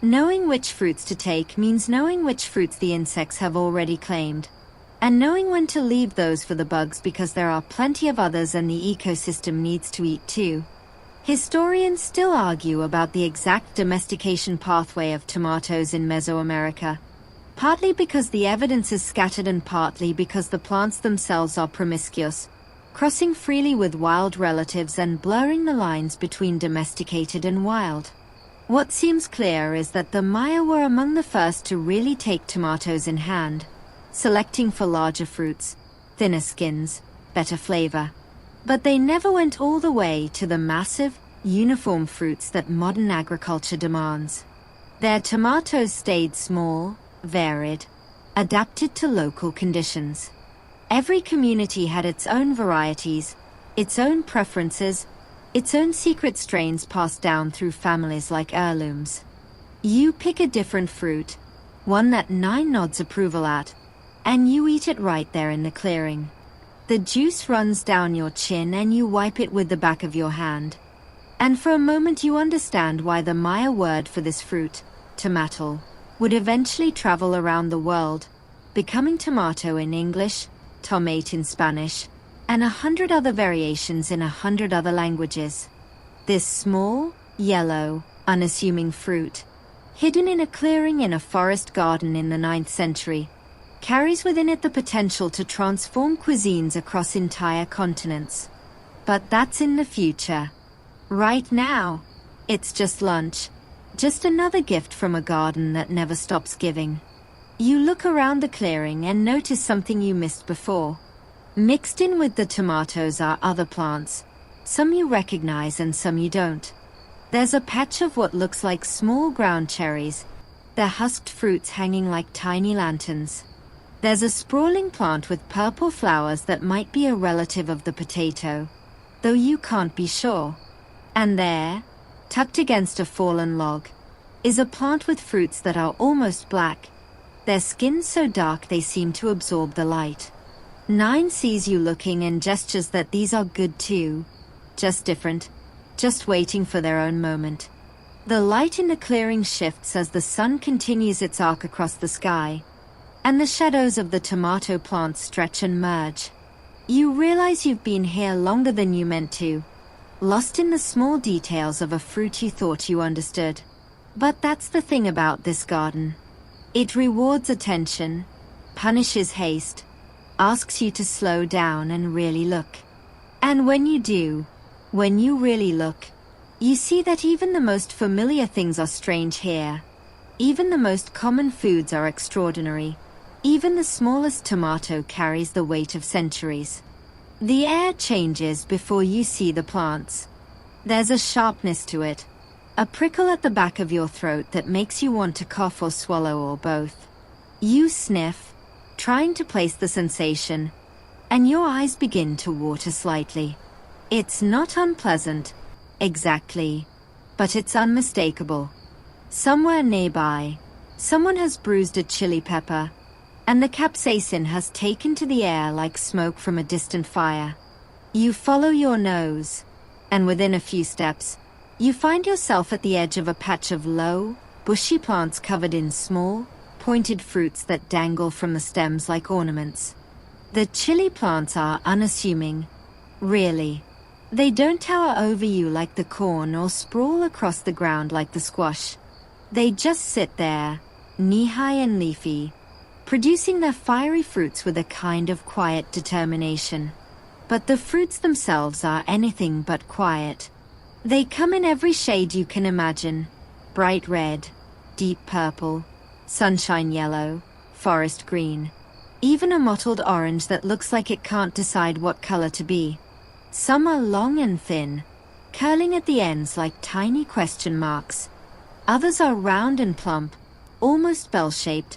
Knowing which fruits to take means knowing which fruits the insects have already claimed, and knowing when to leave those for the bugs because there are plenty of others and the ecosystem needs to eat too. Historians still argue about the exact domestication pathway of tomatoes in Mesoamerica, partly because the evidence is scattered and partly because the plants themselves are promiscuous, crossing freely with wild relatives and blurring the lines between domesticated and wild. What seems clear is that the Maya were among the first to really take tomatoes in hand, selecting for larger fruits, thinner skins, better flavor. But they never went all the way to the massive, uniform fruits that modern agriculture demands. Their tomatoes stayed small, varied, adapted to local conditions. Every community had its own varieties, its own preferences, its own secret strains passed down through families like heirlooms. You pick a different fruit, one that 9 nods approval at, and you eat it right there in the clearing. The juice runs down your chin and you wipe it with the back of your hand. And for a moment you understand why the Maya word for this fruit, tomato, would eventually travel around the world, becoming tomato in English, tomate in Spanish, and 100 other variations in 100 other languages. This small, yellow, unassuming fruit, hidden in a clearing in a forest garden in the 9th century, carries within it the potential to transform cuisines across entire continents. But that's in the future. Right now, it's just lunch, just another gift from a garden that never stops giving. You look around the clearing and notice something you missed before. Mixed in with the tomatoes are other plants, some you recognize and some you don't. There's a patch of what looks like small ground cherries, their husked fruits hanging like tiny lanterns. There's a sprawling plant with purple flowers that might be a relative of the potato, though you can't be sure. And there, tucked against a fallen log, is a plant with fruits that are almost black, their skin so dark they seem to absorb the light. 9 sees you looking and gestures that these are good too, just different, just waiting for their own moment. The light in the clearing shifts as the sun continues its arc across the sky, and the shadows of the tomato plants stretch and merge. You realize you've been here longer than you meant to, lost in the small details of a fruit you thought you understood. But that's the thing about this garden. It rewards attention, punishes haste, asks you to slow down and really look. And when you do, when you really look, you see that even the most familiar things are strange here. Even the most common foods are extraordinary. Even the smallest tomato carries the weight of centuries. The air changes before you see the plants. There's a sharpness to it, a prickle at the back of your throat that makes you want to cough or swallow or both. You sniff, trying to place the sensation, and your eyes begin to water slightly. It's not unpleasant, exactly, but it's unmistakable. Somewhere nearby, someone has bruised a chili pepper, and the capsaicin has taken to the air like smoke from a distant fire. You follow your nose, and within a few steps, you find yourself at the edge of a patch of low, bushy plants covered in small, pointed fruits that dangle from the stems like ornaments. The chili plants are unassuming, really. They don't tower over you like the corn or sprawl across the ground like the squash. They just sit there, knee-high and leafy, producing their fiery fruits with a kind of quiet determination. But the fruits themselves are anything but quiet. They come in every shade you can imagine: bright red, deep purple, sunshine yellow, forest green, even a mottled orange that looks like it can't decide what color to be. Some are long and thin, curling at the ends like tiny question marks. Others are round and plump, almost bell-shaped,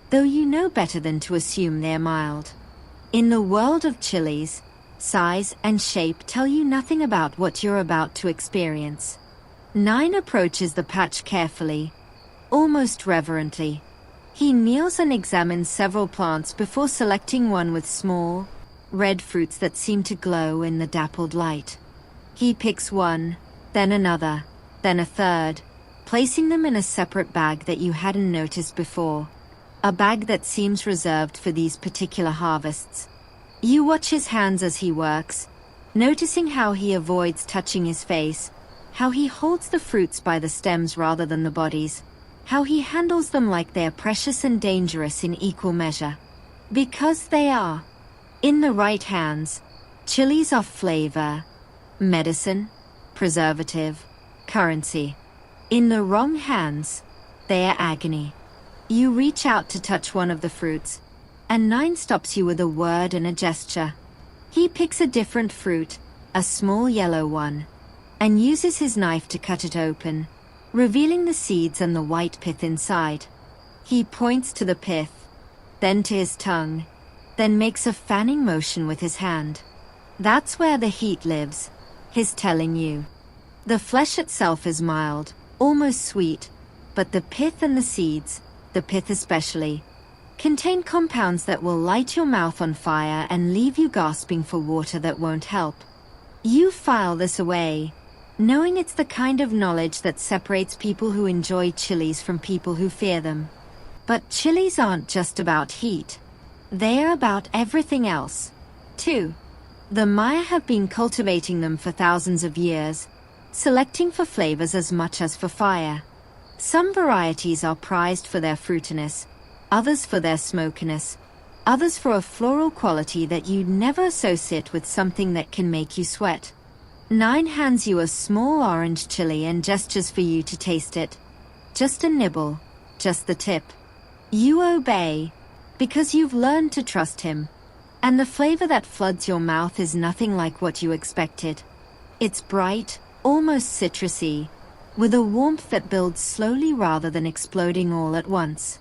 though you know better than to assume they're mild. In the world of chilies, size, and shape tell you nothing about what you're about to experience. 9 approaches the patch carefully, almost reverently. He kneels and examines several plants before selecting one with small, red fruits that seem to glow in the dappled light. He picks one, then another, then a third, placing them in a separate bag that you hadn't noticed before. A bag that seems reserved for these particular harvests. You watch his hands as he works, noticing how he avoids touching his face, how he holds the fruits by the stems rather than the bodies, how he handles them like they're precious and dangerous in equal measure. Because they are. In the right hands, chilies are flavor, medicine, preservative, currency. In the wrong hands, they are agony. You reach out to touch one of the fruits, and 9 stops you with a word and a gesture. He picks a different fruit, a small yellow one, and uses his knife to cut it open, revealing the seeds and the white pith inside. He points to the pith, then to his tongue, then makes a fanning motion with his hand. That's where the heat lives, he's telling you. The flesh itself is mild, almost sweet, but the pith and the seeds, the pith especially, contain compounds that will light your mouth on fire and leave you gasping for water that won't help. You file this away, knowing it's the kind of knowledge that separates people who enjoy chilies from people who fear them. But chilies aren't just about heat. They're about everything else, too. The Maya have been cultivating them for thousands of years, selecting for flavors as much as for fire. Some varieties are prized for their fruitiness, others for their smokiness, others for a floral quality that you'd never associate with something that can make you sweat. 9 hands you a small orange chili and gestures for you to taste it. Just a nibble, just the tip. You obey, because you've learned to trust him. And the flavor that floods your mouth is nothing like what you expected. It's bright, almost citrusy, with a warmth that builds slowly rather than exploding all at once.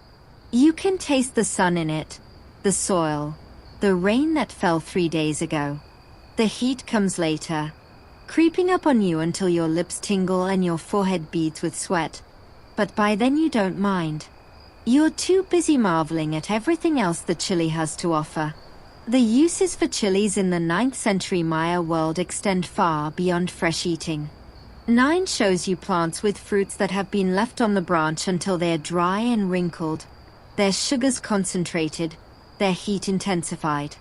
You can taste the sun in it, the soil, the rain that fell 3 days ago. The heat comes later, creeping up on you until your lips tingle and your forehead beads with sweat. But by then you don't mind. You're too busy marveling at everything else the chili has to offer. The uses for chilies in the 9th century Maya world extend far beyond fresh eating. 9 shows you plants with fruits that have been left on the branch until they're dry and wrinkled, their sugars concentrated, their heat intensified.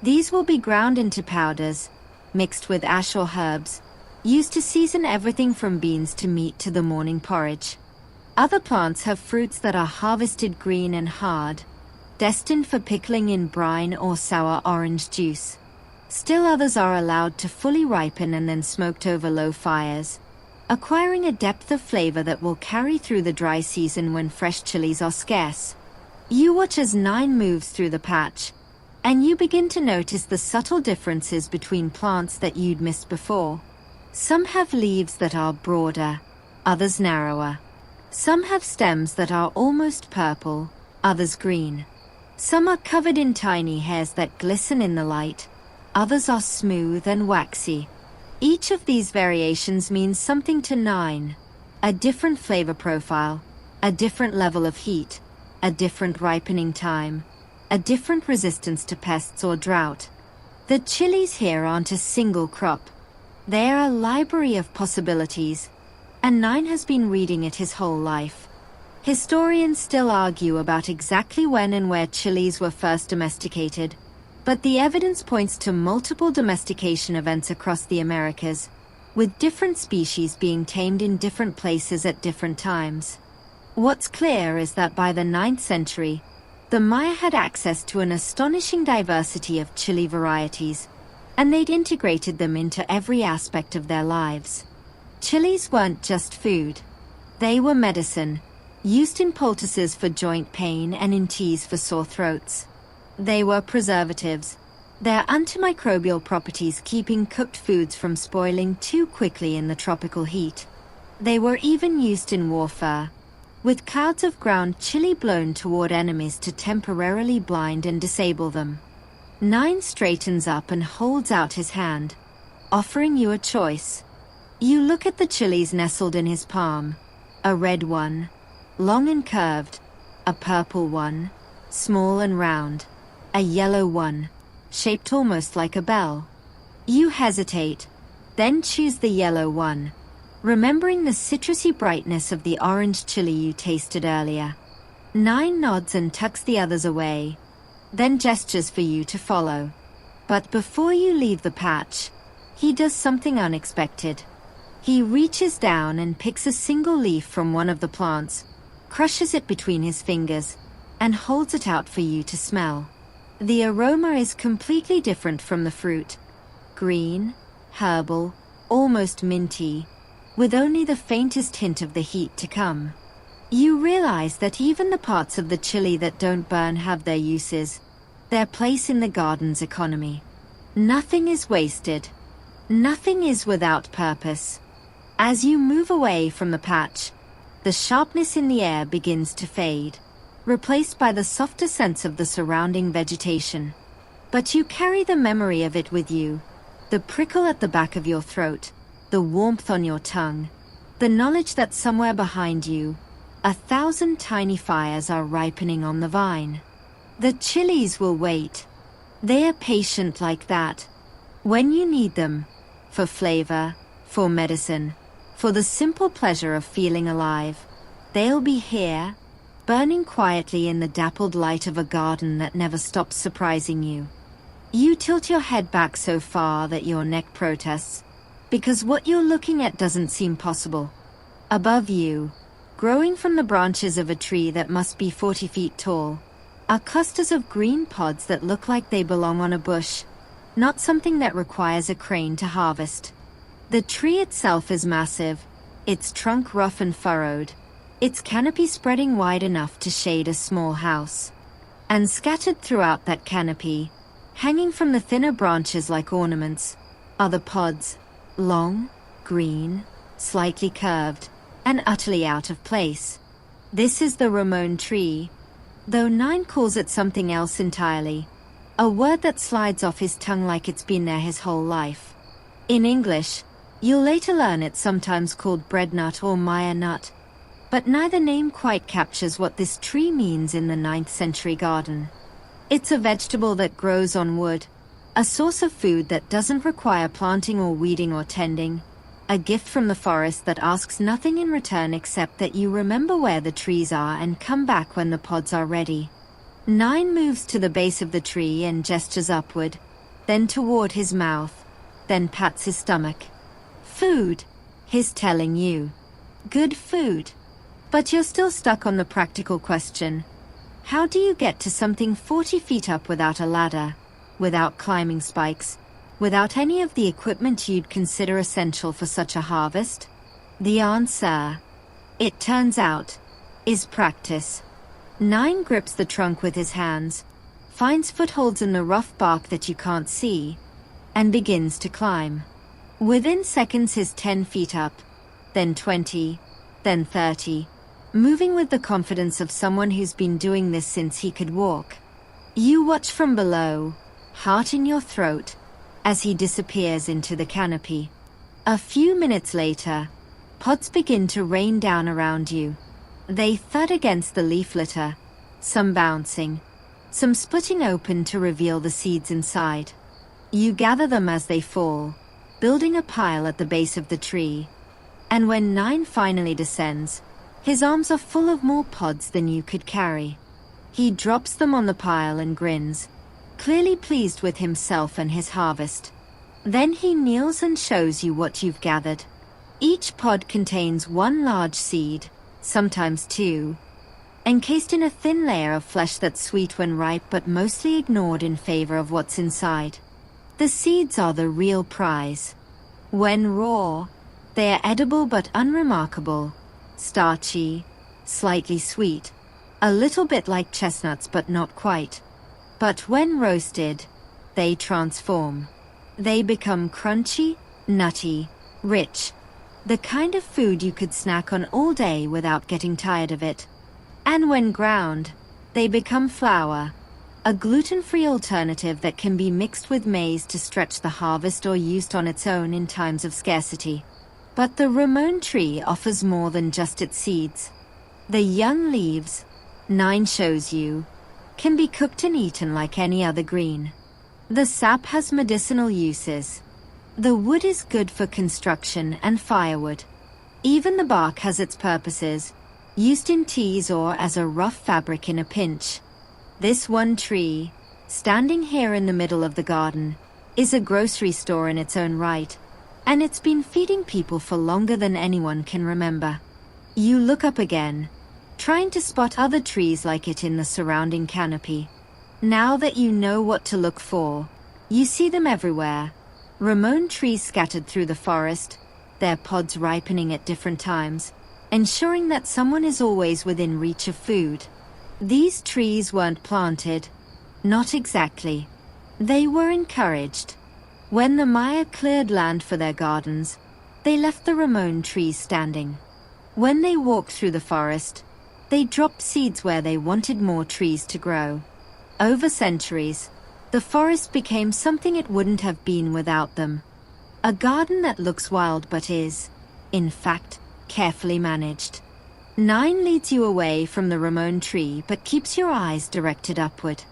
These will be ground into powders, mixed with ash or herbs, used to season everything from beans to meat to the morning porridge. Other plants have fruits that are harvested green and hard, destined for pickling in brine or sour orange juice. Still others are allowed to fully ripen and then smoked over low fires, acquiring a depth of flavor that will carry through the dry season when fresh chilies are scarce. You watch as 9 moves through the patch, and you begin to notice the subtle differences between plants that you'd missed before. Some have leaves that are broader, others narrower. Some have stems that are almost purple, others green. Some are covered in tiny hairs that glisten in the light, others are smooth and waxy. Each of these variations means something to 9. A different flavor profile, a different level of heat, a different ripening time, a different resistance to pests or drought. The chilies here aren't a single crop. They are a library of possibilities, and 9 has been reading it his whole life. Historians still argue about exactly when and where chilies were first domesticated, but the evidence points to multiple domestication events across the Americas, with different species being tamed in different places at different times. What's clear is that by the 9th century, the Maya had access to an astonishing diversity of chili varieties, and they'd integrated them into every aspect of their lives. Chilies weren't just food. They were medicine, used in poultices for joint pain and in teas for sore throats. They were preservatives, their antimicrobial properties keeping cooked foods from spoiling too quickly in the tropical heat. They were even used in warfare, with clouds of ground chili blown toward enemies to temporarily blind and disable them. 9 straightens up and holds out his hand, offering you a choice. You look at the chilies nestled in his palm. A red one, long and curved. A purple one, small and round. A yellow one, shaped almost like a bell. You hesitate, then choose the yellow one, remembering the citrusy brightness of the orange chili you tasted earlier. 9 nods and tucks the others away, then gestures for you to follow. But before you leave the patch, he does something unexpected. He reaches down and picks a single leaf from one of the plants, crushes it between his fingers, and holds it out for you to smell. The aroma is completely different from the fruit. Green, herbal, almost minty, with only the faintest hint of the heat to come. You realize that even the parts of the chili that don't burn have their uses, their place in the garden's economy. Nothing is wasted. Nothing is without purpose. As you move away from the patch, the sharpness in the air begins to fade, replaced by the softer sense of the surrounding vegetation. But you carry the memory of it with you, the prickle at the back of your throat, the warmth on your tongue, the knowledge that somewhere behind you, 1,000 tiny fires are ripening on the vine. The chilies will wait. They are patient like that. When you need them, for flavor, for medicine, for the simple pleasure of feeling alive, they'll be here, burning quietly in the dappled light of a garden that never stops surprising you. You tilt your head back so far that your neck protests, because what you're looking at doesn't seem possible. Above you, growing from the branches of a tree that must be 40 feet tall, are clusters of green pods that look like they belong on a bush, not something that requires a crane to harvest. The tree itself is massive, its trunk rough and furrowed, its canopy spreading wide enough to shade a small house. And scattered throughout that canopy, hanging from the thinner branches like ornaments, are the pods, long, green, slightly curved, and utterly out of place. This is the Ramon tree, though 9 calls it something else entirely, a word that slides off his tongue like it's been there his whole life. In English, you'll later learn it's sometimes called breadnut or Mayan nut, but neither name quite captures what this tree means in the 9th century garden. It's a vegetable that grows on wood, a source of food that doesn't require planting or weeding or tending, a gift from the forest that asks nothing in return except that you remember where the trees are and come back when the pods are ready. 9 moves to the base of the tree and gestures upward, then toward his mouth, then pats his stomach. Food, he's telling you. Good food. But you're still stuck on the practical question. How do you get to something 40 feet up without a ladder, without climbing spikes, without any of the equipment you'd consider essential for such a harvest? The answer, it turns out, is practice. 9 grips the trunk with his hands, finds footholds in the rough bark that you can't see, and begins to climb. Within seconds he's 10 feet up, then 20, then 30, moving with the confidence of someone who's been doing this since he could walk. You watch from below, heart in your throat, as he disappears into the canopy. A few minutes later, pods begin to rain down around you. They thud against the leaf litter, some bouncing, some splitting open to reveal the seeds inside. You gather them as they fall, building a pile at the base of the tree. And when 9 finally descends, his arms are full of more pods than you could carry. He drops them on the pile and grins, clearly pleased with himself and his harvest. Then he kneels and shows you what you've gathered. Each pod contains 1 large seed, sometimes 2, encased in a thin layer of flesh that's sweet when ripe but mostly ignored in favor of what's inside. The seeds are the real prize. When raw, they are edible but unremarkable, starchy, slightly sweet, a little bit like chestnuts but not quite. But when roasted, they transform. They become crunchy, nutty, rich, the kind of food you could snack on all day without getting tired of it. And when ground, they become flour, a gluten-free alternative that can be mixed with maize to stretch the harvest or used on its own in times of scarcity. But the Ramon tree offers more than just its seeds. The young leaves, 9 shows you, can be cooked and eaten like any other green. The sap has medicinal uses. The wood is good for construction and firewood. Even the bark has its purposes, used in teas or as a rough fabric in a pinch. This one tree, standing here in the middle of the garden, is a grocery store in its own right, and it's been feeding people for longer than anyone can remember. You look up again, trying to spot other trees like it in the surrounding canopy. Now that you know what to look for, you see them everywhere. Ramon trees scattered through the forest, their pods ripening at different times, ensuring that someone is always within reach of food. These trees weren't planted. Not exactly. They were encouraged. When the Maya cleared land for their gardens, they left the Ramon trees standing. When they walked through the forest, they dropped seeds where they wanted more trees to grow. Over centuries, the forest became something it wouldn't have been without them. A garden that looks wild but is, in fact, carefully managed. 9 leads you away from the Ramon tree but keeps your eyes directed upward.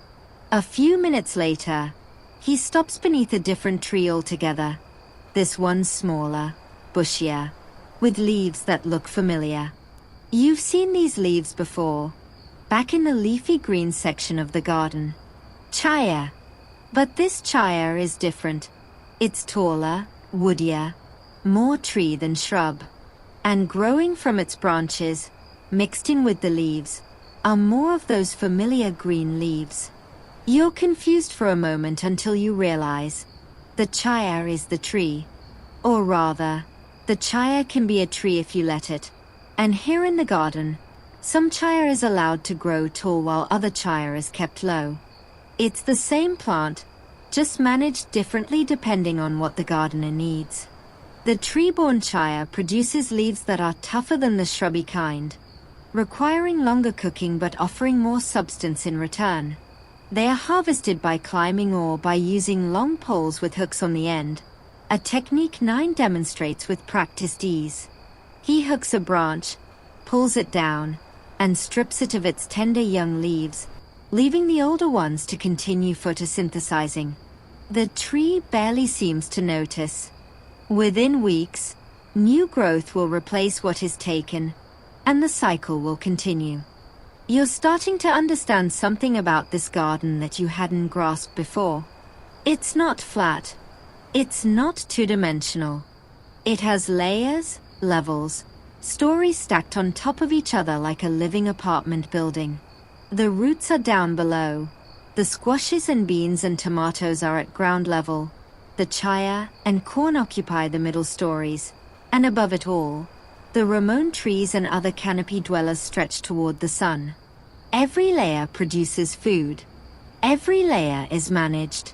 A few minutes later, he stops beneath a different tree altogether. This one smaller, bushier, with leaves that look familiar. You've seen these leaves before, back in the leafy green section of the garden. Chaya. But this chaya is different. It's taller, woodier, more tree than shrub. And growing from its branches, mixed in with the leaves, are more of those familiar green leaves. You're confused for a moment until you realize the chaya is the tree. Or rather, the chaya can be a tree if you let it. And here in the garden, some chaya is allowed to grow tall while other chaya is kept low. It's the same plant, just managed differently depending on what the gardener needs. The tree-born chaya produces leaves that are tougher than the shrubby kind, requiring longer cooking but offering more substance in return. They are harvested by climbing or by using long poles with hooks on the end, a technique 9 demonstrates with practiced ease. He hooks a branch, pulls it down, and strips it of its tender young leaves, leaving the older ones to continue photosynthesizing. The tree barely seems to notice. Within weeks, new growth will replace what is taken, and the cycle will continue. You're starting to understand something about this garden that you hadn't grasped before. It's not flat. It's not two-dimensional. It has layers, levels, stories stacked on top of each other like a living apartment building. The roots are down below. The squashes and beans and tomatoes are at ground level. The chaya and corn occupy the middle stories. And above it all, the Ramon trees and other canopy dwellers stretch toward the sun. Every layer produces food. Every layer is managed.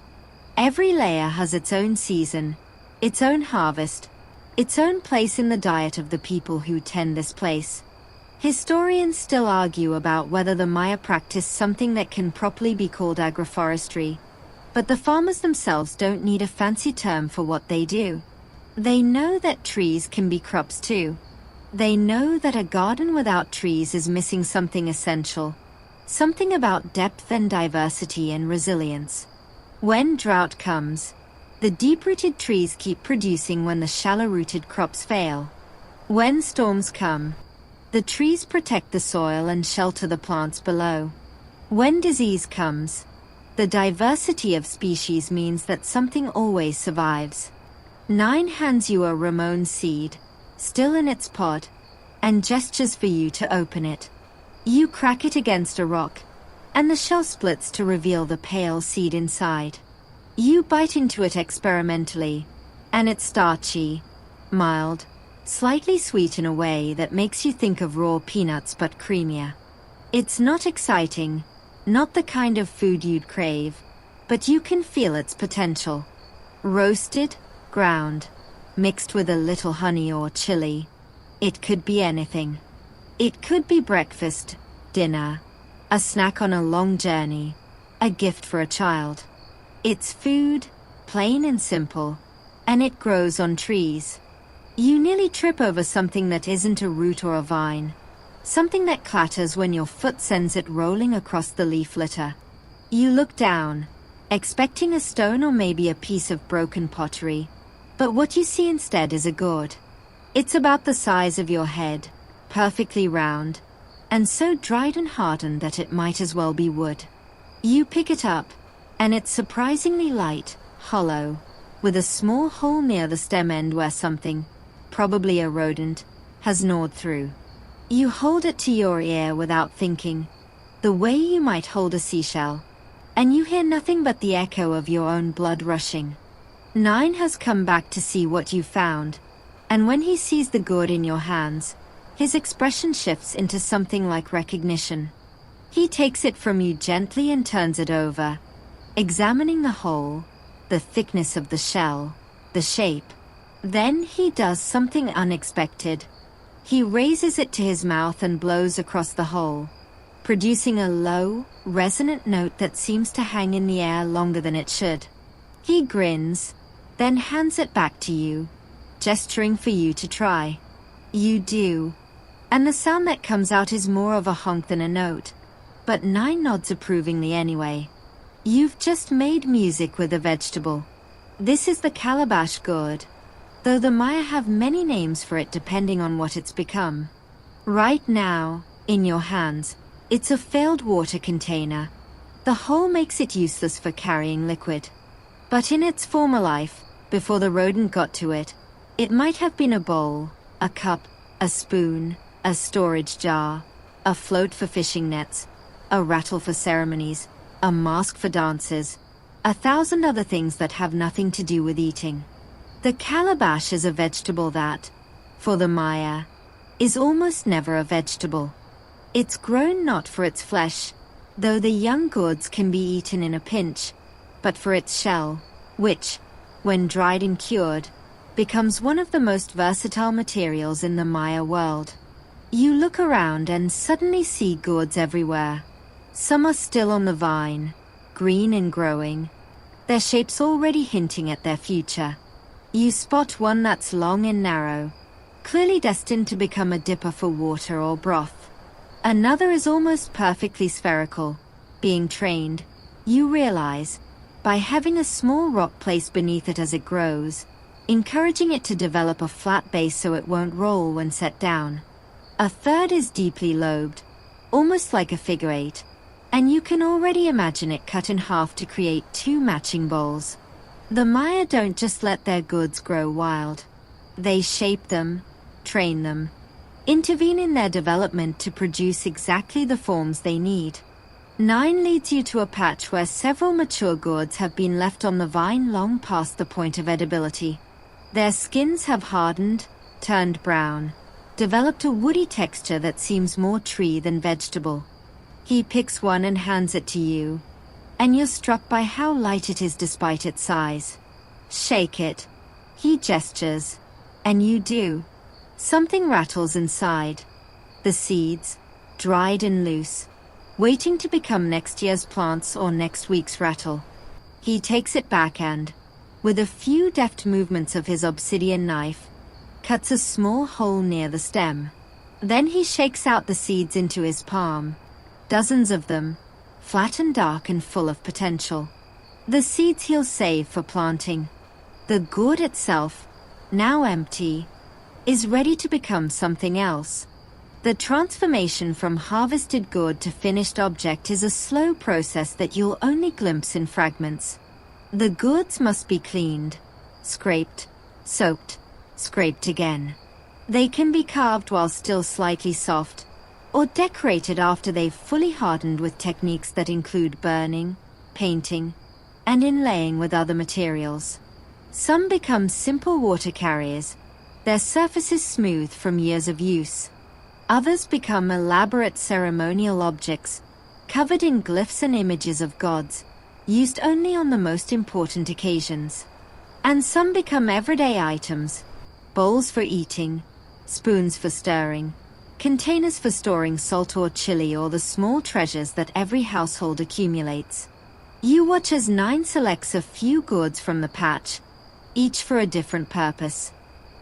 Every layer has its own season, its own harvest, its own place in the diet of the people who tend this place. Historians still argue about whether the Maya practiced something that can properly be called agroforestry, but the farmers themselves don't need a fancy term for what they do. They know that trees can be crops too. They know that a garden without trees is missing something essential, something about depth and diversity and resilience. When drought comes, the deep-rooted trees keep producing when the shallow-rooted crops fail. When storms come, the trees protect the soil and shelter the plants below. When disease comes, the diversity of species means that something always survives. 9 hands you a Ramon seed, still in its pod, and gestures for you to open it. You crack it against a rock, and the shell splits to reveal the pale seed inside. You bite into it experimentally, and it's starchy, mild, slightly sweet in a way that makes you think of raw peanuts but creamier. It's not exciting, not the kind of food you'd crave, but you can feel its potential. Roasted, ground, mixed with a little honey or chili. It could be anything. It could be breakfast, dinner, a snack on a long journey, a gift for a child. It's food, plain and simple, and it grows on trees. You nearly trip over something that isn't a root or a vine, something that clatters when your foot sends it rolling across the leaf litter. You look down, expecting a stone or maybe a piece of broken pottery, but what you see instead is a gourd. It's about the size of your head, perfectly round, and so dried and hardened that it might as well be wood. You pick it up, and it's surprisingly light, hollow, with a small hole near the stem end where something, probably a rodent, has gnawed through. You hold it to your ear without thinking, the way you might hold a seashell, and you hear nothing but the echo of your own blood rushing. 9 has come back to see what you found, and when he sees the gourd in your hands, his expression shifts into something like recognition. He takes it from you gently and turns it over, examining the hole, the thickness of the shell, the shape. Then he does something unexpected. He raises it to his mouth and blows across the hole, producing a low, resonant note that seems to hang in the air longer than it should. He grins, then hands it back to you, gesturing for you to try. You do, and the sound that comes out is more of a honk than a note, but 9 nods approvingly anyway. You've just made music with a vegetable. This is the calabash gourd, though the Maya have many names for it depending on what it's become. Right now, in your hands, it's a failed water container. The hole makes it useless for carrying liquid. But in its former life, before the rodent got to it, it might have been a bowl, a cup, a spoon, a storage jar, a float for fishing nets, a rattle for ceremonies, a mask for dances, 1,000 other things that have nothing to do with eating. The calabash is a vegetable that, for the Maya, is almost never a vegetable. It's grown not for its flesh, though the young gourds can be eaten in a pinch, but for its shell, which, when dried and cured, becomes one of the most versatile materials in the Maya world. You look around and suddenly see gourds everywhere. Some are still on the vine, green and growing, their shapes already hinting at their future. You spot one that's long and narrow, clearly destined to become a dipper for water or broth. Another is almost perfectly spherical, being trained, you realize, by having a small rock placed beneath it as it grows, encouraging it to develop a flat base so it won't roll when set down. A third is deeply lobed, almost like a figure 8, and you can already imagine it cut in half to create 2 matching bowls. The Maya don't just let their goods grow wild. They shape them, train them, intervene in their development to produce exactly the forms they need. 9 leads you to a patch where several mature gourds have been left on the vine long past the point of edibility. Their skins have hardened, turned brown, developed a woody texture that seems more tree than vegetable. He picks one and hands it to you, and you're struck by how light it is despite its size. Shake it. He gestures, and you do. Something rattles inside. The seeds, dried and loose, waiting to become next year's plants or next week's rattle. He takes it back and, with a few deft movements of his obsidian knife, cuts a small hole near the stem. Then he shakes out the seeds into his palm, dozens of them, flat and dark and full of potential. The seeds he'll save for planting. The gourd itself, now empty, is ready to become something else. The transformation from harvested gourd to finished object is a slow process that you'll only glimpse in fragments. The gourds must be cleaned, scraped, soaked, scraped again. They can be carved while still slightly soft, or decorated after they've fully hardened with techniques that include burning, painting, and inlaying with other materials. Some become simple water carriers, their surfaces smooth from years of use. Others become elaborate ceremonial objects, covered in glyphs and images of gods, used only on the most important occasions. And some become everyday items, bowls for eating, spoons for stirring, containers for storing salt or chili, or the small treasures that every household accumulates. You watch as 9 selects a few gourds from the patch, each for a different purpose.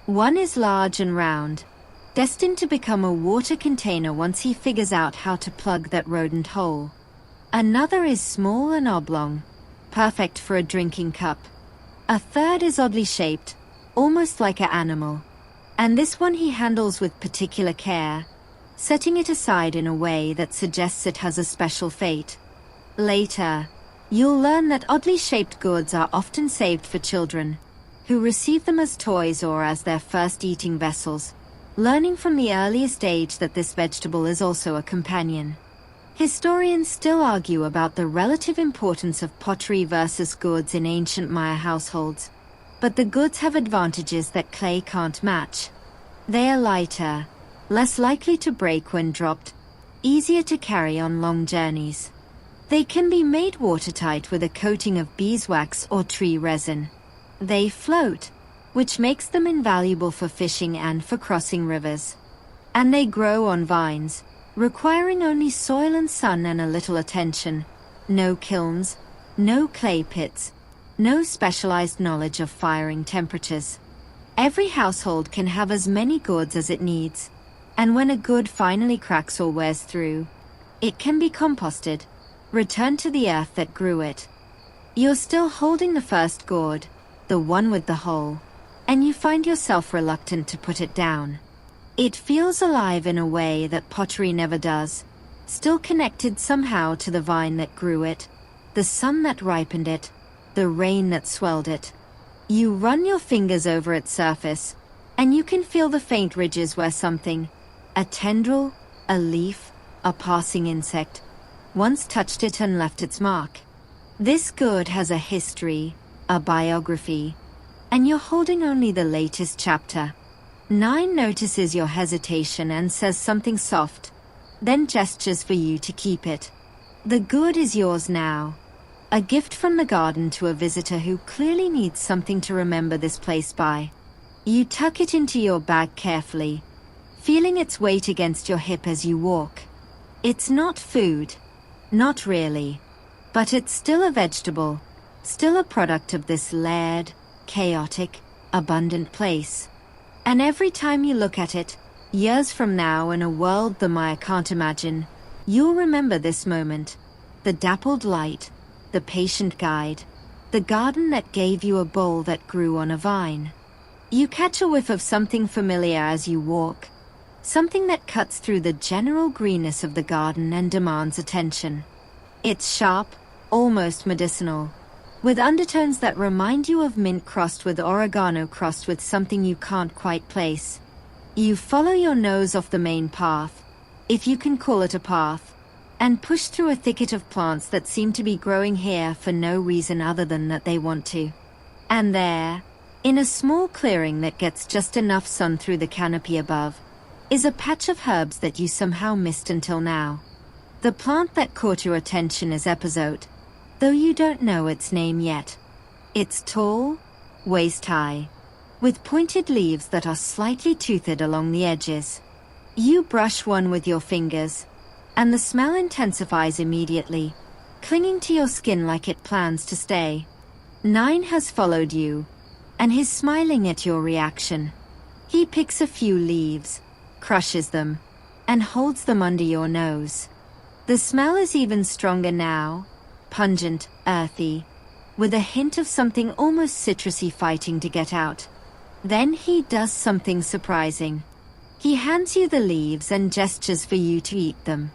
One is large and round, destined to become a water container once he figures out how to plug that rodent hole. Another is small and oblong, perfect for a drinking cup. A third is oddly shaped, almost like an animal. And this one he handles with particular care, setting it aside in a way that suggests it has a special fate. Later, you'll learn that oddly shaped gourds are often saved for children, who receive them as toys or as their first eating vessels, learning from the earliest age that this vegetable is also a companion. Historians still argue about the relative importance of pottery versus gourds in ancient Maya households, but the gourds have advantages that clay can't match. They are lighter, less likely to break when dropped, easier to carry on long journeys. They can be made watertight with a coating of beeswax or tree resin. They float, which makes them invaluable for fishing and for crossing rivers. And they grow on vines, requiring only soil and sun and a little attention. No kilns, no clay pits, no specialized knowledge of firing temperatures. Every household can have as many gourds as it needs, and when a gourd finally cracks or wears through, it can be composted, returned to the earth that grew it. You're still holding the first gourd, the one with the hole, and you find yourself reluctant to put it down. It feels alive in a way that pottery never does, still connected somehow to the vine that grew it, the sun that ripened it, the rain that swelled it. You run your fingers over its surface, and you can feel the faint ridges where something, a tendril, a leaf, a passing insect, once touched it and left its mark. This gourd has a history, a biography, and you're holding only the latest chapter. 9 notices your hesitation and says something soft, then gestures for you to keep it. The gourd is yours now, a gift from the garden to a visitor who clearly needs something to remember this place by. You tuck it into your bag carefully, feeling its weight against your hip as you walk. It's not food, not really, but it's still a vegetable, still a product of this layered, chaotic, abundant place. And every time you look at it, years from now in a world the Maya can't imagine, you'll remember this moment, the dappled light, the patient guide, the garden that gave you a bowl that grew on a vine. You catch a whiff of something familiar as you walk, something that cuts through the general greenness of the garden and demands attention. It's sharp, almost medicinal, with undertones that remind you of mint crossed with oregano crossed with something you can't quite place. You follow your nose off the main path, if you can call it a path, and push through a thicket of plants that seem to be growing here for no reason other than that they want to. And there, in a small clearing that gets just enough sun through the canopy above, is a patch of herbs that you somehow missed until now. The plant that caught your attention is epizode, though you don't know its name yet. It's tall, waist-high, with pointed leaves that are slightly toothed along the edges. You brush one with your fingers, and the smell intensifies immediately, clinging to your skin like it plans to stay. 9 has followed you, and he's smiling at your reaction. He picks a few leaves, crushes them, and holds them under your nose. The smell is even stronger now, pungent, earthy, with a hint of something almost citrusy fighting to get out. Then he does something surprising. He hands you the leaves and gestures for you to eat them.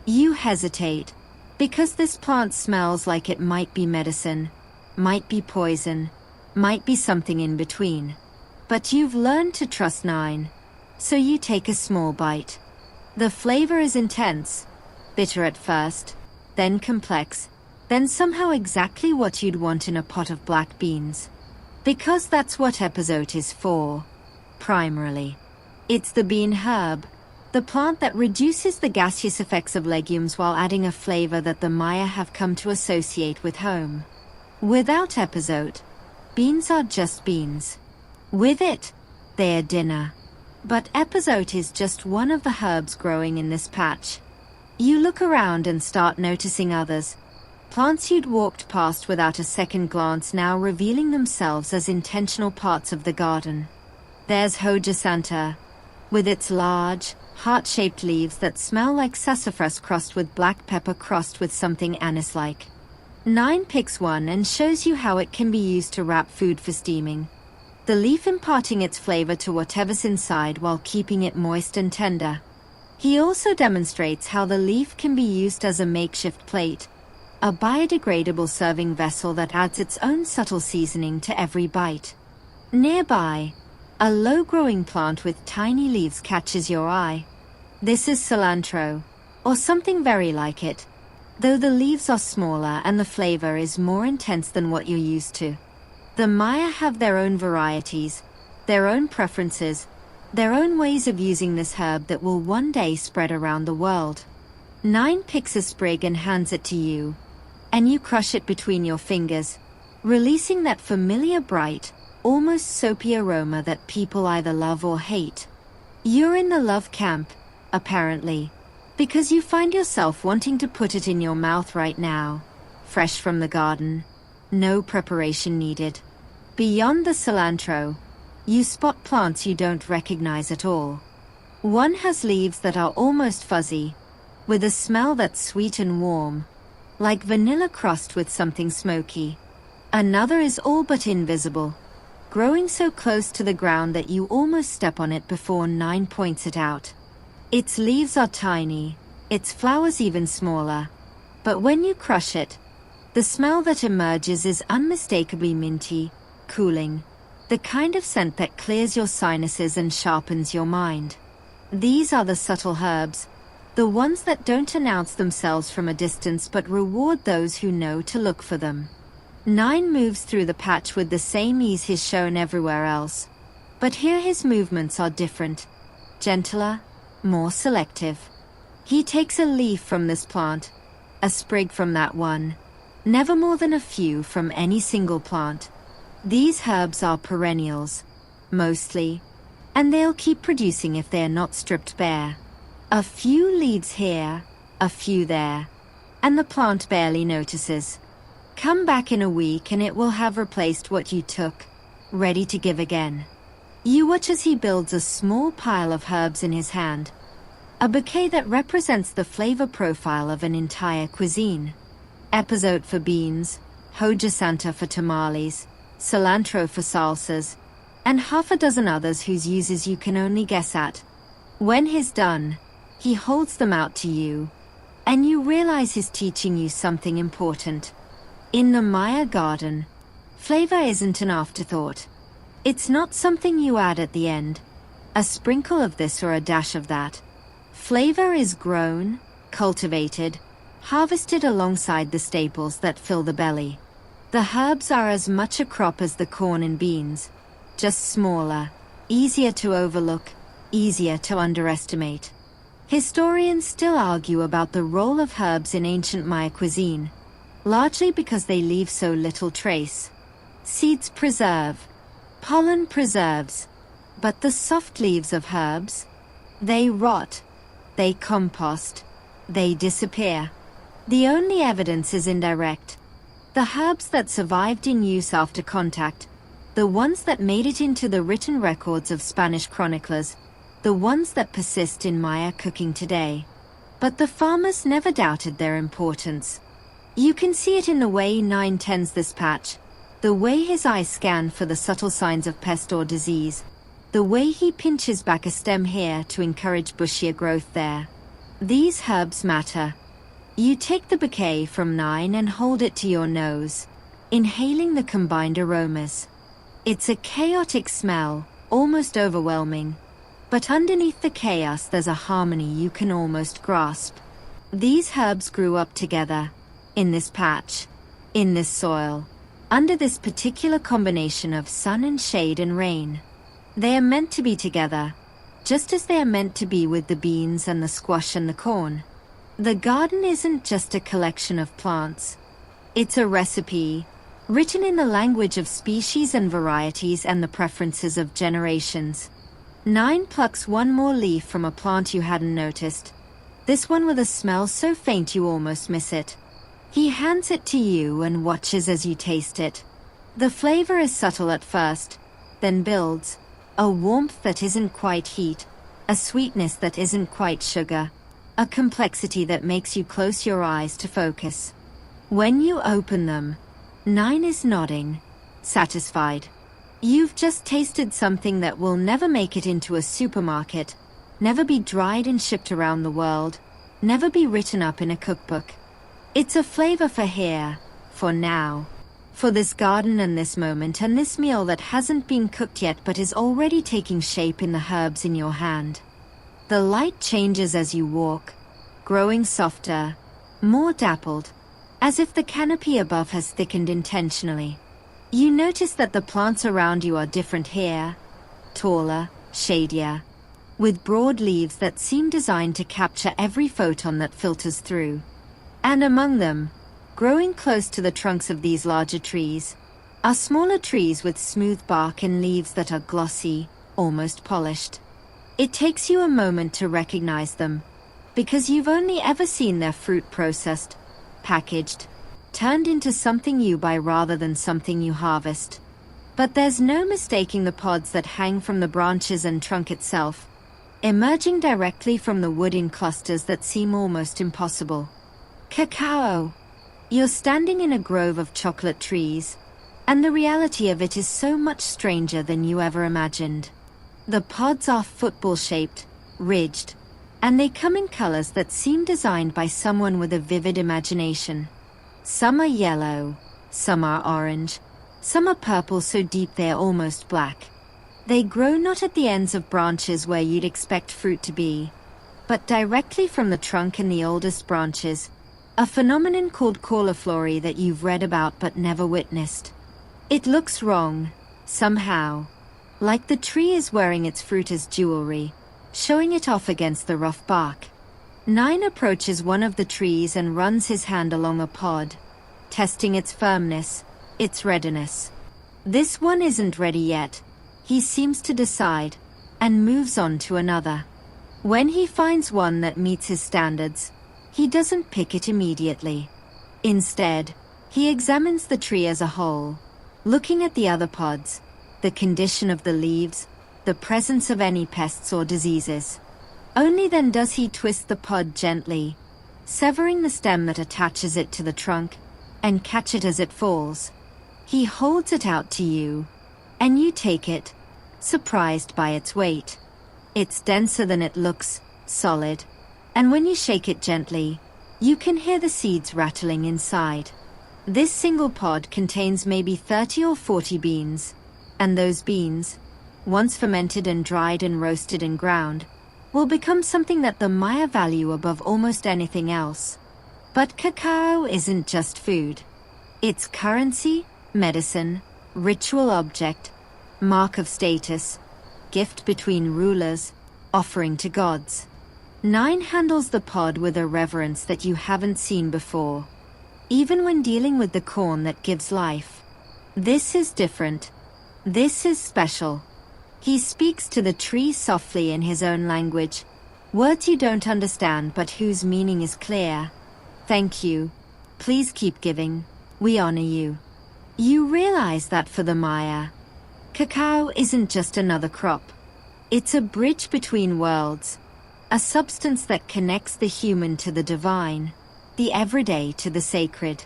You hesitate, because this plant smells like it might be medicine, might be poison, might be something in between. But you've learned to trust 9, so you take a small bite. The flavor is intense, bitter at first, then complex, then somehow exactly what you'd want in a pot of black beans. Because that's what epizode is for, primarily. It's the bean herb, the plant that reduces the gaseous effects of legumes while adding a flavor that the Maya have come to associate with home. Without epizode, beans are just beans. With it, they are dinner. But epizode is just one of the herbs growing in this patch. You look around and start noticing others, Plants you'd walked past without a second glance now revealing themselves as intentional parts of the garden. There's hojasanta, with its large, heart-shaped leaves that smell like sassafras crossed with black pepper crossed with something anise-like. 9 picks one and shows you how it can be used to wrap food for steaming. The leaf imparting its flavor to whatever's inside while keeping it moist and tender. He also demonstrates how the leaf can be used as a makeshift plate, a biodegradable serving vessel that adds its own subtle seasoning to every bite. Nearby, a low-growing plant with tiny leaves catches your eye. This is cilantro, or something very like it, though the leaves are smaller and the flavor is more intense than what you're used to. The Maya have their own varieties, their own preferences, their own ways of using this herb that will one day spread around the world. 9 picks a sprig and hands it to you, and you crush it between your fingers, releasing that familiar bright, almost soapy aroma that people either love or hate. You're in the love camp, apparently, because you find yourself wanting to put it in your mouth right now, fresh from the garden, no preparation needed. Beyond the cilantro, you spot plants you don't recognize at all. One has leaves that are almost fuzzy, with a smell that's sweet and warm, like vanilla crossed with something smoky. Another is all but invisible, growing so close to the ground that you almost step on it before 9 points it out. Its leaves are tiny, its flowers even smaller, but when you crush it, the smell that emerges is unmistakably minty, cooling, the kind of scent that clears your sinuses and sharpens your mind. These are the subtle herbs, the ones that don't announce themselves from a distance but reward those who know to look for them. 9 moves through the patch with the same ease he's shown everywhere else, but here his movements are different, gentler, more selective. He takes a leaf from this plant, a sprig from that one, never more than a few from any single plant. These herbs are perennials, mostly, and they'll keep producing if they're not stripped bare. A few leaves here, a few there, and the plant barely notices. Come back in a week and it will have replaced what you took, ready to give again. You watch as he builds a small pile of herbs in his hand, a bouquet that represents the flavor profile of an entire cuisine. Epazote for beans, hojasanta for tamales, cilantro for salsas, and half a dozen others whose uses you can only guess at. When he's done, he holds them out to you, and you realize he's teaching you something important. In the Maya garden, flavor isn't an afterthought. It's not something you add at the end, a sprinkle of this or a dash of that. Flavor is grown, cultivated, harvested alongside the staples that fill the belly. The herbs are as much a crop as the corn and beans, just smaller, easier to overlook, easier to underestimate. Historians still argue about the role of herbs in ancient Maya cuisine, largely because they leave so little trace. Seeds preserve, pollen preserves, but the soft leaves of herbs, they rot, they compost, they disappear. The only evidence is indirect. The herbs that survived in use after contact, the ones that made it into the written records of Spanish chroniclers, the ones that persist in Maya cooking today. But the farmers never doubted their importance. You can see it in the way 9 tends this patch, the way his eyes scan for the subtle signs of pest or disease, the way he pinches back a stem here to encourage bushier growth there. These herbs matter. You take the bouquet from 9 and hold it to your nose, inhaling the combined aromas. It's a chaotic smell, almost overwhelming. But underneath the chaos there's a harmony you can almost grasp. These herbs grew up together, in this patch, in this soil, under this particular combination of sun and shade and rain. They are meant to be together, just as they are meant to be with the beans and the squash and the corn. The garden isn't just a collection of plants. It's a recipe, written in the language of species and varieties and the preferences of generations. 9 plucks one more leaf from a plant you hadn't noticed, this one with a smell so faint you almost miss it. He hands it to you and watches as you taste it. The flavor is subtle at first, then builds. A warmth that isn't quite heat, a sweetness that isn't quite sugar, a complexity that makes you close your eyes to focus. When you open them, 9 is nodding, satisfied. You've just tasted something that will never make it into a supermarket, never be dried and shipped around the world, never be written up in a cookbook. It's a flavor for here, for now, for this garden and this moment and this meal that hasn't been cooked yet but is already taking shape in the herbs in your hand. The light changes as you walk, growing softer, more dappled, as if the canopy above has thickened intentionally. You notice that the plants around you are different here, taller, shadier, with broad leaves that seem designed to capture every photon that filters through. And among them, growing close to the trunks of these larger trees, are smaller trees with smooth bark and leaves that are glossy, almost polished. It takes you a moment to recognize them, because you've only ever seen their fruit processed, packaged, turned into something you buy rather than something you harvest. But there's no mistaking the pods that hang from the branches and trunk itself, emerging directly from the wood in clusters that seem almost impossible. Cacao. You're standing in a grove of chocolate trees, and the reality of it is so much stranger than you ever imagined. The pods are football-shaped, ridged, and they come in colors that seem designed by someone with a vivid imagination. Some are yellow, some are orange, some are purple so deep they're almost black. They grow not at the ends of branches where you'd expect fruit to be, but directly from the trunk and the oldest branches, a phenomenon called cauliflory that you've read about but never witnessed. It looks wrong, somehow, like the tree is wearing its fruit as jewelry, showing it off against the rough bark. 9 approaches one of the trees and runs his hand along a pod, testing its firmness, its readiness. This one isn't ready yet, he seems to decide, and moves on to another. When he finds one that meets his standards, he doesn't pick it immediately. Instead, he examines the tree as a whole, looking at the other pods, the condition of the leaves, the presence of any pests or diseases. Only then does he twist the pod gently, severing the stem that attaches it to the trunk, and catch it as it falls. He holds it out to you, and you take it, surprised by its weight. It's denser than it looks, solid, and when you shake it gently, you can hear the seeds rattling inside. This single pod contains maybe 30 or 40 beans, and those beans, once fermented and dried and roasted and ground, will become something that the Maya value above almost anything else. But cacao isn't just food. It's currency, medicine, ritual object, mark of status, gift between rulers, offering to gods. 9 handles the pod with a reverence that you haven't seen before, even when dealing with the corn that gives life. This is different. This is special. He speaks to the tree softly in his own language, words you don't understand but whose meaning is clear. Thank you. Please keep giving. We honor you. You realize that for the Maya, cacao isn't just another crop. It's a bridge between worlds, a substance that connects the human to the divine, the everyday to the sacred.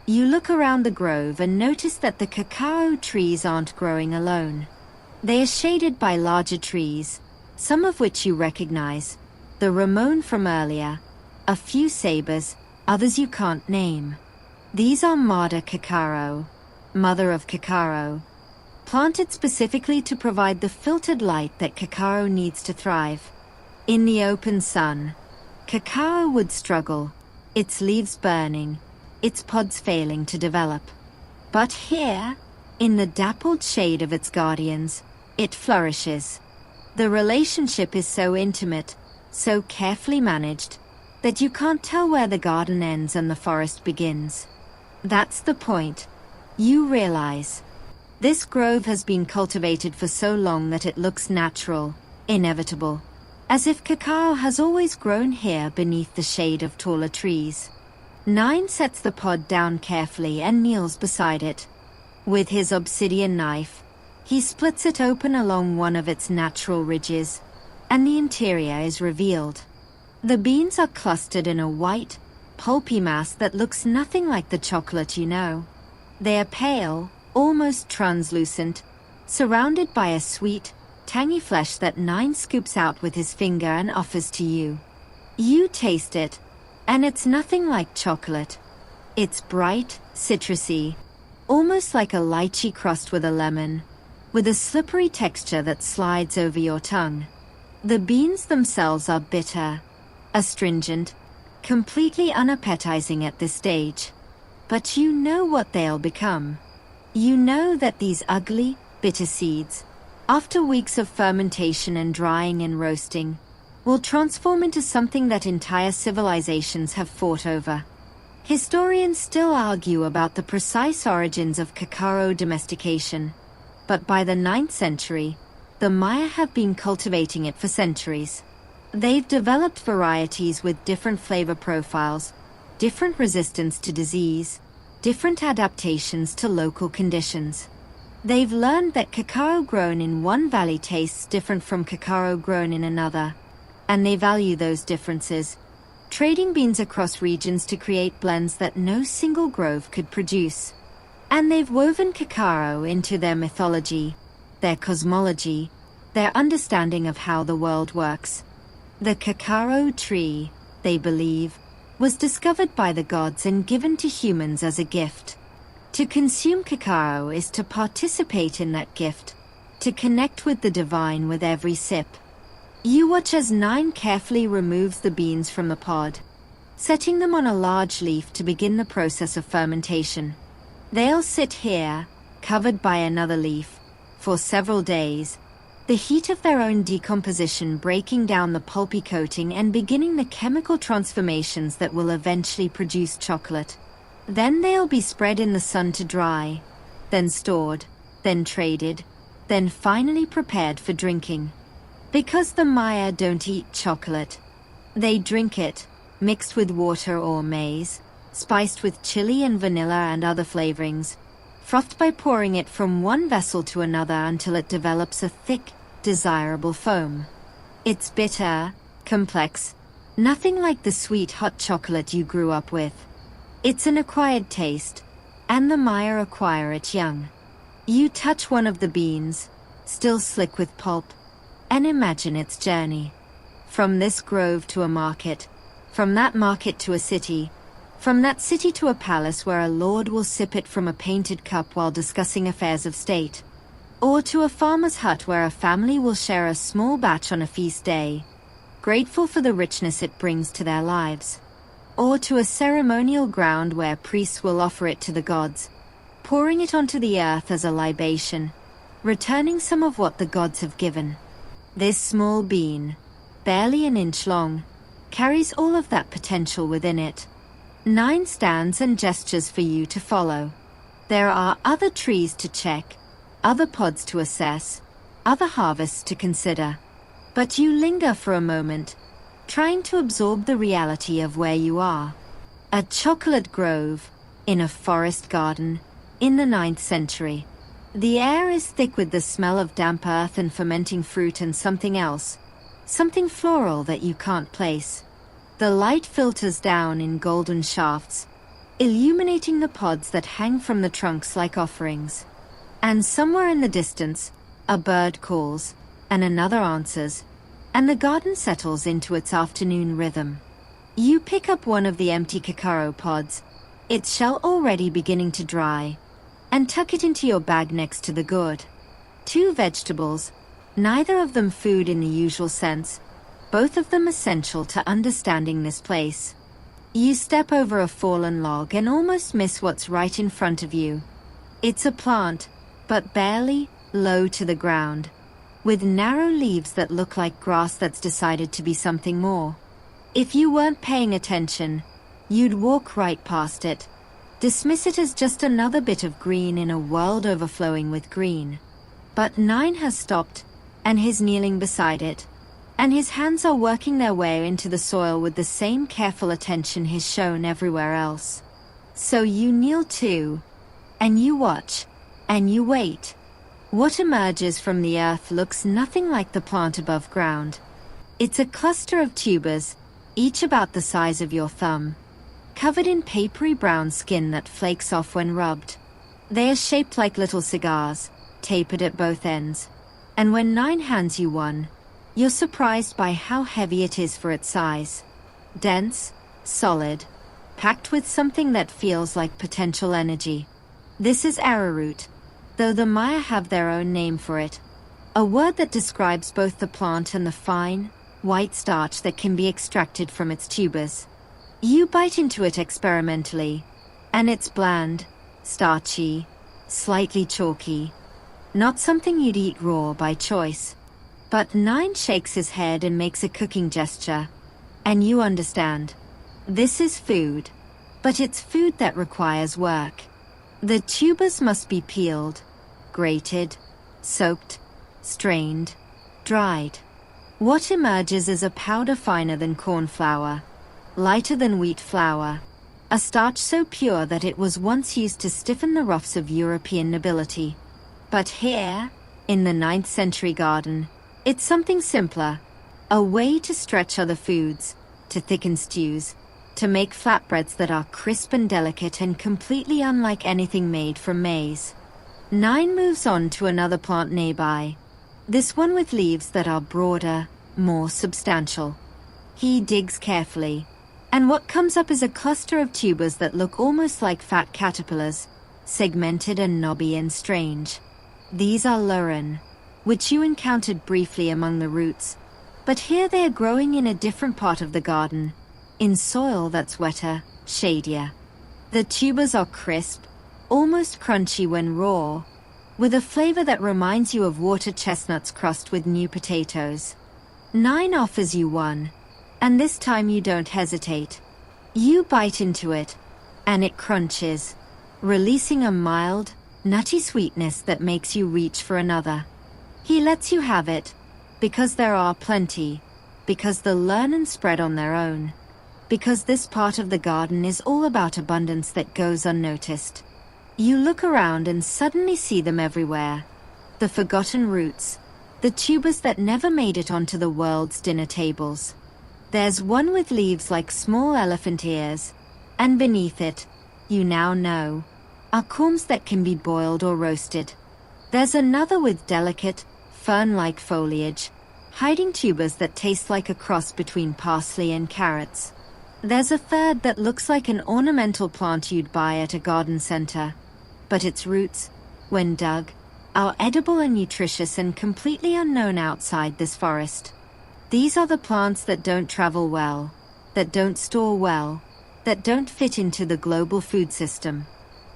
You look around the grove and notice that the cacao trees aren't growing alone. They are shaded by larger trees, some of which you recognize, the Ramon from earlier, a few sabers, others you can't name. These are Mada cacao, mother of cacao, planted specifically to provide the filtered light that cacao needs to thrive. In the open sun, cacao would struggle, its leaves burning, its pods failing to develop. But here, in the dappled shade of its guardians, it flourishes. The relationship is so intimate, so carefully managed, that you can't tell where the garden ends and the forest begins. That's the point. You realize. This grove has been cultivated for so long that it looks natural, inevitable, as if cacao has always grown here beneath the shade of taller trees. 9 sets the pod down carefully and kneels beside it. With his obsidian knife, he splits it open along one of its natural ridges, and the interior is revealed. The beans are clustered in a white, pulpy mass that looks nothing like the chocolate you know. They are pale, almost translucent, surrounded by a sweet, tangy flesh that 9 scoops out with his finger and offers to you. You taste it, and it's nothing like chocolate. It's bright, citrusy, almost like a lychee crossed with a lemon, with a slippery texture that slides over your tongue. The beans themselves are bitter, astringent, completely unappetizing at this stage. But you know what they'll become. You know that these ugly, bitter seeds, after weeks of fermentation and drying and roasting, will transform into something that entire civilizations have fought over. Historians still argue about the precise origins of cacao domestication, but by the 9th century, the Maya have been cultivating it for centuries. They've developed varieties with different flavor profiles, different resistance to disease, different adaptations to local conditions. They've learned that cacao grown in one valley tastes different from cacao grown in another, and they value those differences, trading beans across regions to create blends that no single grove could produce. And they've woven cacao into their mythology, their cosmology, their understanding of how the world works. The cacao tree, they believe, was discovered by the gods and given to humans as a gift. To consume cacao is to participate in that gift, to connect with the divine with every sip. You watch as 9 carefully removes the beans from the pod, setting them on a large leaf to begin the process of fermentation. They'll sit here, covered by another leaf, for several days, the heat of their own decomposition breaking down the pulpy coating and beginning the chemical transformations that will eventually produce chocolate. Then they'll be spread in the sun to dry, then stored, then traded, then finally prepared for drinking. Because the Maya don't eat chocolate, they drink it, mixed with water or maize, spiced with chili and vanilla and other flavorings, frothed by pouring it from one vessel to another until it develops a thick, desirable foam. It's bitter, complex, nothing like the sweet hot chocolate you grew up with. It's an acquired taste, and the Maya acquire it young. You touch one of the beans, still slick with pulp, and imagine its journey. From this grove to a market, from that market to a city, from that city to a palace where a lord will sip it from a painted cup while discussing affairs of state, or to a farmer's hut where a family will share a small batch on a feast day, grateful for the richness it brings to their lives, or to a ceremonial ground where priests will offer it to the gods, pouring it onto the earth as a libation, returning some of what the gods have given. This small bean, barely an inch long, carries all of that potential within it. 9 stands and gestures for you to follow. There are other trees to check, other pods to assess, other harvests to consider. But you linger for a moment, trying to absorb the reality of where you are. A chocolate grove, in a forest garden, in the 9th century. The air is thick with the smell of damp earth and fermenting fruit and something else, something floral that you can't place. The light filters down in golden shafts, illuminating the pods that hang from the trunks like offerings. And somewhere in the distance, a bird calls, and another answers, and the garden settles into its afternoon rhythm. You pick up one of the empty cacao pods, its shell already beginning to dry, and tuck it into your bag next to the gourd. 2 vegetables, neither of them food in the usual sense, both of them essential to understanding this place. You step over a fallen log and almost miss what's right in front of you. It's a plant, but barely, low to the ground, with narrow leaves that look like grass that's decided to be something more. If you weren't paying attention, you'd walk right past it, dismiss it as just another bit of green in a world overflowing with green. But 9 has stopped, and he's kneeling beside it, and his hands are working their way into the soil with the same careful attention he's shown everywhere else. So you kneel too, and you watch, and you wait. What emerges from the earth looks nothing like the plant above ground. It's a cluster of tubers, each about the size of your thumb, covered in papery brown skin that flakes off when rubbed. They are shaped like little cigars, tapered at both ends. And when 9 hands you one, you're surprised by how heavy it is for its size. Dense, solid, packed with something that feels like potential energy. This is arrowroot, though the Maya have their own name for it. A word that describes both the plant and the fine, white starch that can be extracted from its tubers. You bite into it experimentally, and it's bland, starchy, slightly chalky. Not something you'd eat raw by choice. But 9 shakes his head and makes a cooking gesture. And you understand. This is food. But it's food that requires work. The tubers must be peeled, grated, soaked, strained, dried. What emerges is a powder finer than corn flour, lighter than wheat flour, a starch so pure that it was once used to stiffen the ruffs of European nobility. But here, in the 9th century garden, it's something simpler, a way to stretch other foods, to thicken stews, to make flatbreads that are crisp and delicate and completely unlike anything made from maize. 9 moves on to another plant nearby, this one with leaves that are broader, more substantial. He digs carefully, and what comes up is a cluster of tubers that look almost like fat caterpillars, segmented and knobby and strange. These are luren, which you encountered briefly among the roots, but here they are growing in a different part of the garden, in soil that's wetter, shadier. The tubers are crisp, almost crunchy when raw, with a flavor that reminds you of water chestnuts crossed with new potatoes. 9 offers you one, and this time you don't hesitate. You bite into it, and it crunches, releasing a mild, nutty sweetness that makes you reach for another. He lets you have it, because there are plenty, because they'll learn and spread on their own, because this part of the garden is all about abundance that goes unnoticed. You look around and suddenly see them everywhere. The forgotten roots, the tubers that never made it onto the world's dinner tables. There's one with leaves like small elephant ears, and beneath it, you now know, are corms that can be boiled or roasted. There's another with delicate, fern-like foliage, hiding tubers that taste like a cross between parsley and carrots. There's a third that looks like an ornamental plant you'd buy at a garden center, but its roots, when dug, are edible and nutritious and completely unknown outside this forest. These are the plants that don't travel well, that don't store well, that don't fit into the global food system.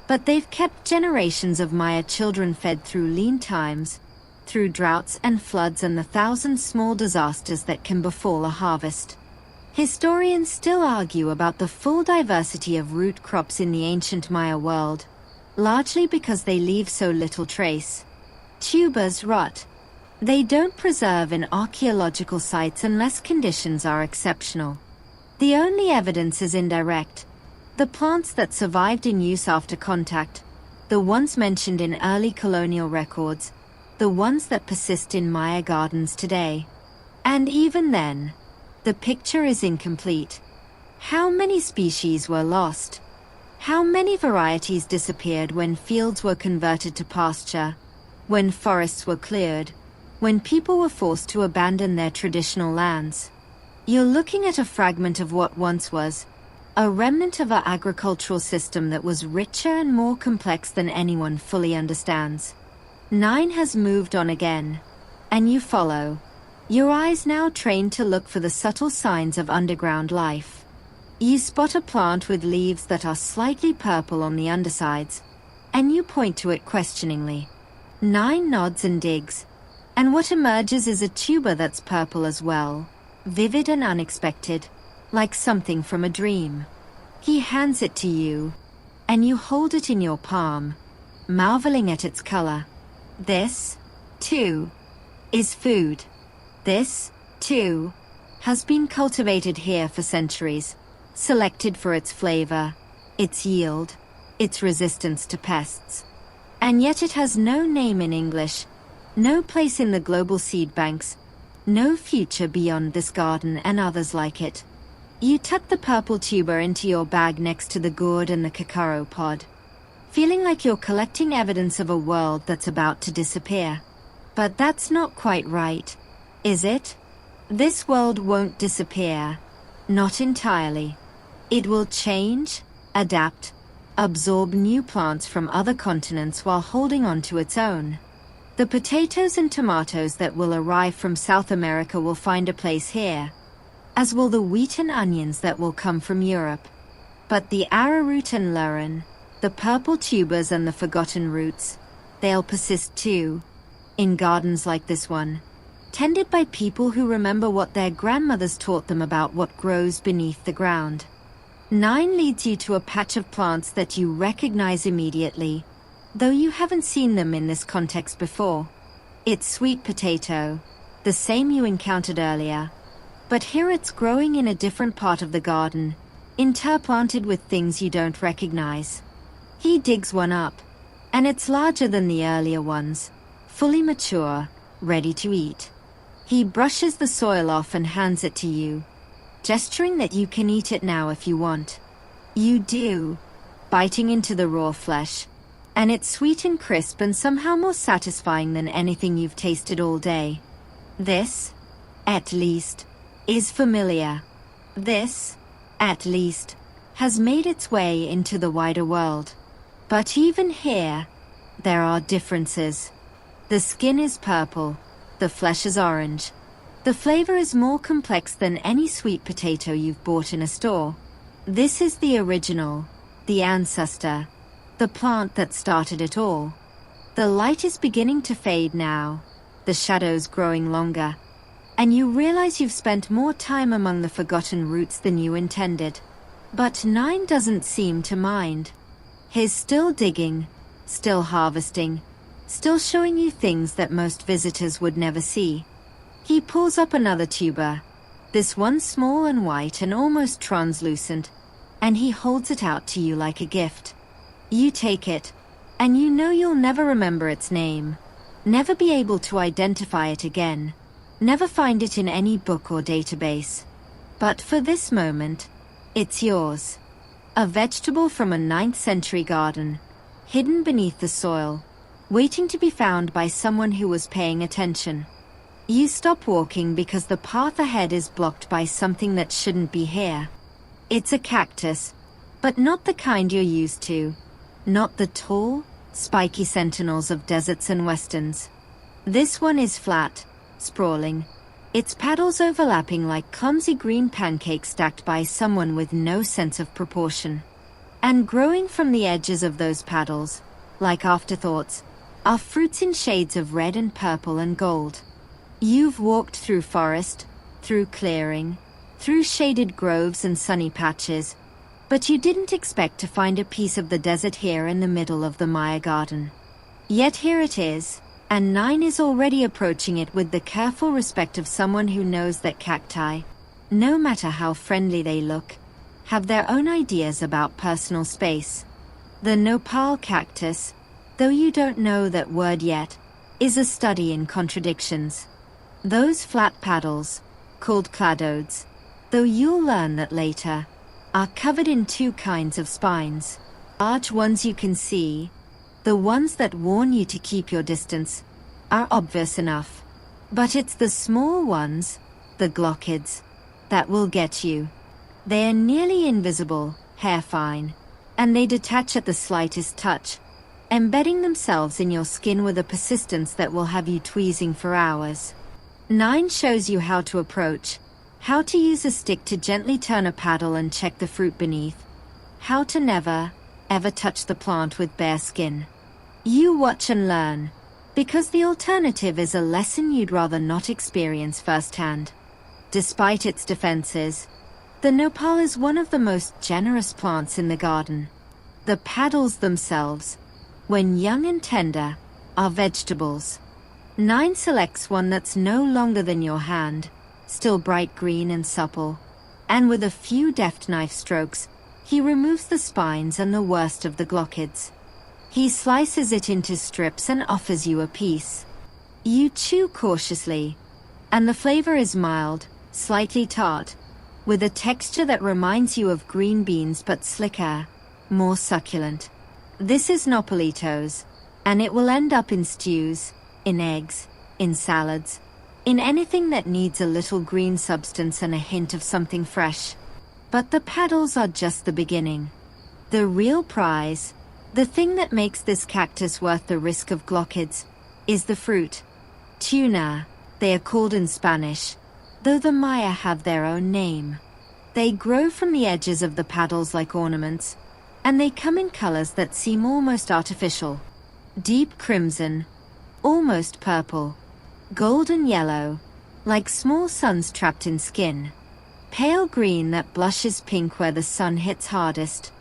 But they've kept generations of Maya children fed through lean times, through droughts and floods and the 1,000 small disasters that can befall a harvest. Historians still argue about the full diversity of root crops in the ancient Maya world, largely because they leave so little trace. Tubers rot. They don't preserve in archaeological sites unless conditions are exceptional. The only evidence is indirect. The plants that survived in use after contact, the ones mentioned in early colonial records, the ones that persist in Maya gardens today. And even then, the picture is incomplete. How many species were lost? How many varieties disappeared when fields were converted to pasture, when forests were cleared, when people were forced to abandon their traditional lands? You're looking at a fragment of what once was, a remnant of our agricultural system that was richer and more complex than anyone fully understands. 9 has moved on again, and you follow, your eyes now trained to look for the subtle signs of underground life. You spot a plant with leaves that are slightly purple on the undersides, and you point to it questioningly. 9 nods and digs, and what emerges is a tuber that's purple as well, vivid and unexpected, like something from a dream. He hands it to you, and you hold it in your palm, marveling at its color. This, too, is food. This, 2. Has been cultivated here for centuries, selected for its flavor, its yield, its resistance to pests. And yet it has no name in English, no place in the global seed banks, no future beyond this garden and others like it. You tuck the purple tuber into your bag next to the gourd and the cacao pod, feeling like you're collecting evidence of a world that's about to disappear. But that's not quite right, is it? This world won't disappear. Not entirely. It will change, adapt, absorb new plants from other continents while holding on to its own. The potatoes and tomatoes that will arrive from South America will find a place here, as will the wheat and onions that will come from Europe. But the arrowroot and lauren, the purple tubers and the forgotten roots, they'll persist too, in gardens like this one, tended by people who remember what their grandmothers taught them about what grows beneath the ground. 9 leads you to a patch of plants that you recognize immediately, though you haven't seen them in this context before. It's sweet potato, the same you encountered earlier, but here it's growing in a different part of the garden, interplanted with things you don't recognize. He digs one up, and it's larger than the earlier ones, fully mature, ready to eat. He brushes the soil off and hands it to you, gesturing that you can eat it now if you want. You do, biting into the raw flesh, and it's sweet and crisp and somehow more satisfying than anything you've tasted all day. This, at least, is familiar. This, at least, has made its way into the wider world. But even here, there are differences. The skin is purple, the flesh is orange. The flavor is more complex than any sweet potato you've bought in a store. This is the original, the ancestor, the plant that started it all. The light is beginning to fade now, the shadows growing longer, and you realize you've spent more time among the forgotten roots than you intended. But 9 doesn't seem to mind. He's still digging, still harvesting, still showing you things that most visitors would never see. He pulls up another tuber, this one small and white and almost translucent, and he holds it out to you like a gift. You take it, and you know you'll never remember its name, never be able to identify it again, never find it in any book or database. But for this moment, it's yours. A vegetable from a 9th-century garden, hidden beneath the soil, waiting to be found by someone who was paying attention. You stop walking because the path ahead is blocked by something that shouldn't be here. It's a cactus, but not the kind you're used to. Not the tall, spiky sentinels of deserts and westerns. This one is flat, sprawling, its petals overlapping like clumsy green pancakes stacked by someone with no sense of proportion. And growing from the edges of those petals, like afterthoughts, are fruits in shades of red and purple and gold. You've walked through forest, through clearing, through shaded groves and sunny patches, but you didn't expect to find a piece of the desert here in the middle of the Maya garden. Yet here it is, and 9 is already approaching it with the careful respect of someone who knows that cacti, no matter how friendly they look, have their own ideas about personal space. The nopal cactus, though you don't know that word yet, is a study in contradictions. Those flat paddles, called cladodes, though you'll learn that later, are covered in 2 kinds of spines. Large ones you can see, the ones that warn you to keep your distance, are obvious enough. But it's the small ones, the glockids, that will get you. They are nearly invisible, hair-fine, and they detach at the slightest touch, embedding themselves in your skin with a persistence that will have you tweezing for hours. 9 shows you how to approach, how to use a stick to gently turn a paddle and check the fruit beneath, how to never, ever touch the plant with bare skin. You watch and learn, because the alternative is a lesson you'd rather not experience firsthand. Despite its defenses, the nopal is one of the most generous plants in the garden. The paddles themselves, when young and tender, are vegetables. 9 selects one that's no longer than your hand, still bright green and supple. And with a few deft knife strokes, he removes the spines and the worst of the glochids. He slices it into strips and offers you a piece. You chew cautiously, and the flavor is mild, slightly tart, with a texture that reminds you of green beans but slicker, more succulent. This is nopalitos, and it will end up in stews, in eggs, in salads, in anything that needs a little green substance and a hint of something fresh. But the paddles are just the beginning. The real prize, the thing that makes this cactus worth the risk of glochids, is the fruit. Tuna, they are called in Spanish, though the Maya have their own name. They grow from the edges of the paddles like ornaments, and they come in colors that seem almost artificial. Deep crimson, almost purple, golden yellow, like small suns trapped in skin. Pale green that blushes pink where the sun hits hardest.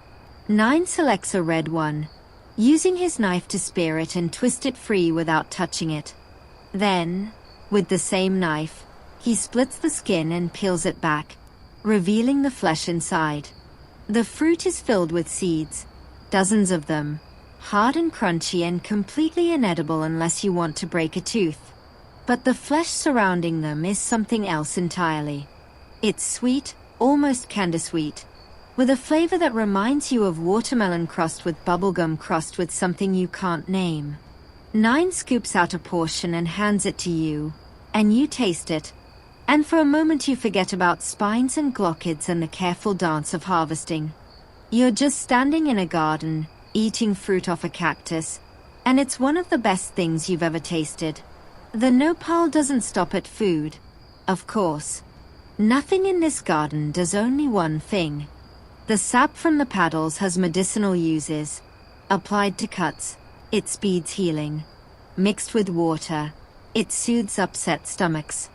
9 selects a red one, using his knife to spear it and twist it free without touching it. Then, with the same knife, he splits the skin and peels it back, revealing the flesh inside. The fruit is filled with seeds, dozens of them, hard and crunchy and completely inedible unless you want to break a tooth. But the flesh surrounding them is something else entirely. It's sweet, almost candy sweet, with a flavor that reminds you of watermelon crossed with bubblegum crossed with something you can't name. 9 scoops out a portion and hands it to you, and you taste it. And for a moment you forget about spines and glochids and the careful dance of harvesting. You're just standing in a garden, eating fruit off a cactus, and it's one of the best things you've ever tasted. The nopal doesn't stop at food, of course. Nothing in this garden does only one thing. The sap from the paddles has medicinal uses. Applied to cuts, it speeds healing. Mixed with water, it soothes upset stomachs.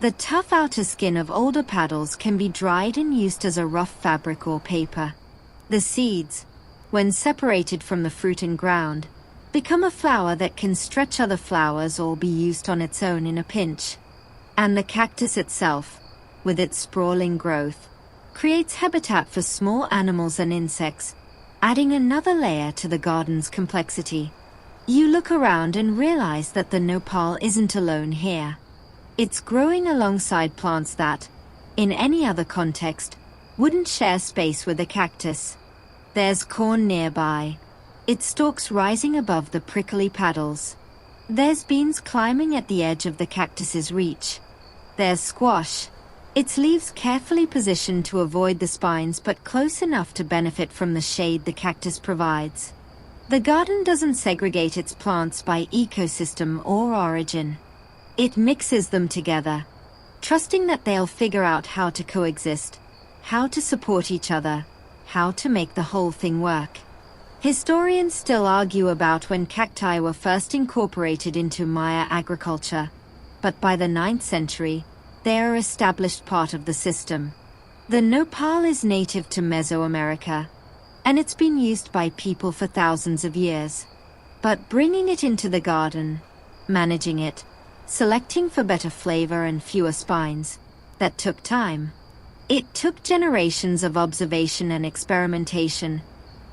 The tough outer skin of older paddles can be dried and used as a rough fabric or paper. The seeds, when separated from the fruit and ground, become a flower that can stretch other flowers or be used on its own in a pinch. And the cactus itself, with its sprawling growth, creates habitat for small animals and insects, adding another layer to the garden's complexity. You look around and realize that the nopal isn't alone here. It's growing alongside plants that, in any other context, wouldn't share space with a cactus. There's corn nearby, its stalks rising above the prickly paddles. There's beans climbing at the edge of the cactus's reach. There's squash, its leaves carefully positioned to avoid the spines but close enough to benefit from the shade the cactus provides. The garden doesn't segregate its plants by ecosystem or origin. It mixes them together, trusting that they'll figure out how to coexist, how to support each other, how to make the whole thing work. Historians still argue about when cacti were first incorporated into Maya agriculture, but by the 9th century, they are an established part of the system. The nopal is native to Mesoamerica, and it's been used by people for thousands of years. But bringing it into the garden, managing it, selecting for better flavor and fewer spines, that took time. It took generations of observation and experimentation,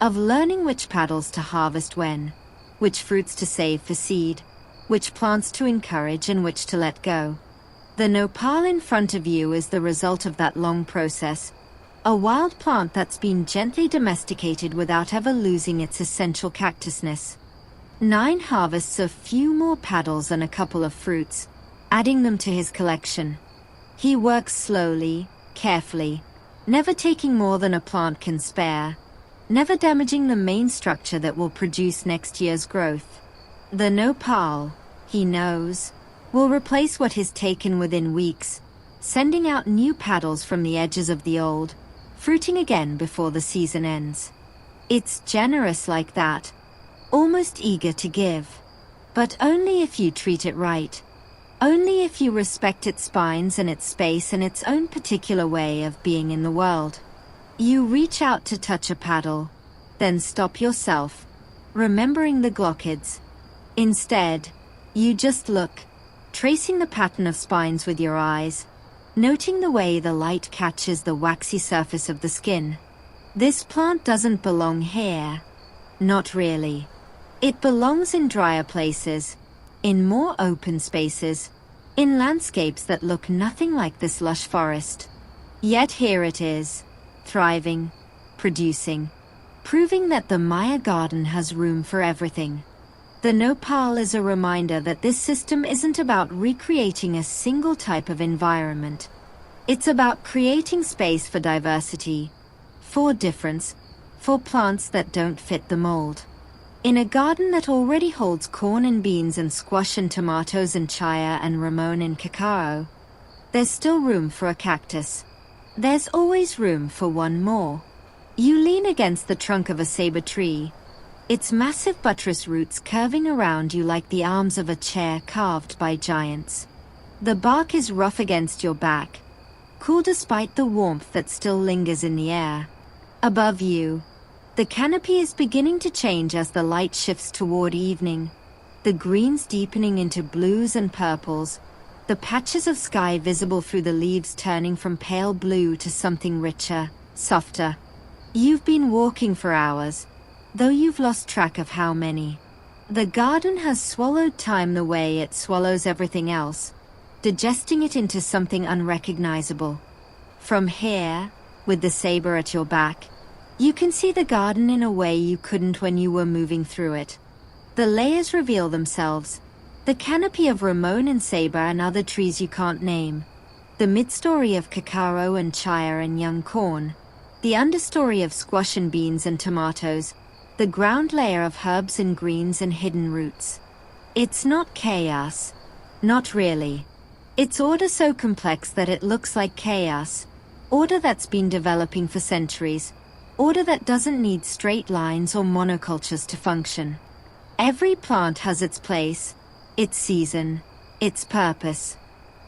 of learning which paddles to harvest when, which fruits to save for seed, which plants to encourage and which to let go. The nopal in front of you is the result of that long process, a wild plant that's been gently domesticated without ever losing its essential cactusness. 9 harvests a few more paddles and a couple of fruits, adding them to his collection. He works slowly, carefully, never taking more than a plant can spare, never damaging the main structure that will produce next year's growth. The nopal, he knows, will replace what is taken within weeks, sending out new paddles from the edges of the old, fruiting again before the season ends. It's generous like that, almost eager to give. But only if you treat it right. Only if you respect its spines and its space and its own particular way of being in the world. You reach out to touch a paddle, then stop yourself, remembering the glochids. Instead, you just look, tracing the pattern of spines with your eyes, noting the way the light catches the waxy surface of the skin. This plant doesn't belong here. Not really. It belongs in drier places, in more open spaces, in landscapes that look nothing like this lush forest. Yet here it is, thriving, producing, proving that the Maya garden has room for everything. The nopal is a reminder that this system isn't about recreating a single type of environment. It's about creating space for diversity, for difference, for plants that don't fit the mold. In a garden that already holds corn and beans and squash and tomatoes and chaya and ramon and cacao, there's still room for a cactus. There's always room for one more. You lean against the trunk of a saber tree, its massive buttress roots curving around you like the arms of a chair carved by giants. The bark is rough against your back, cool despite the warmth that still lingers in the air. Above you, the canopy is beginning to change as the light shifts toward evening, the greens deepening into blues and purples, the patches of sky visible through the leaves turning from pale blue to something richer, softer. You've been walking for hours, though you've lost track of how many. The garden has swallowed time the way it swallows everything else, digesting it into something unrecognizable. From here, with the saber at your back, you can see the garden in a way you couldn't when you were moving through it. The layers reveal themselves, the canopy of ramon and saber and other trees you can't name, the midstory of cacao and chaya and young corn, the understory of squash and beans and tomatoes, the ground layer of herbs and greens and hidden roots. It's not chaos. Not really. It's order so complex that it looks like chaos. Order that's been developing for centuries. Order that doesn't need straight lines or monocultures to function. Every plant has its place, its season, its purpose.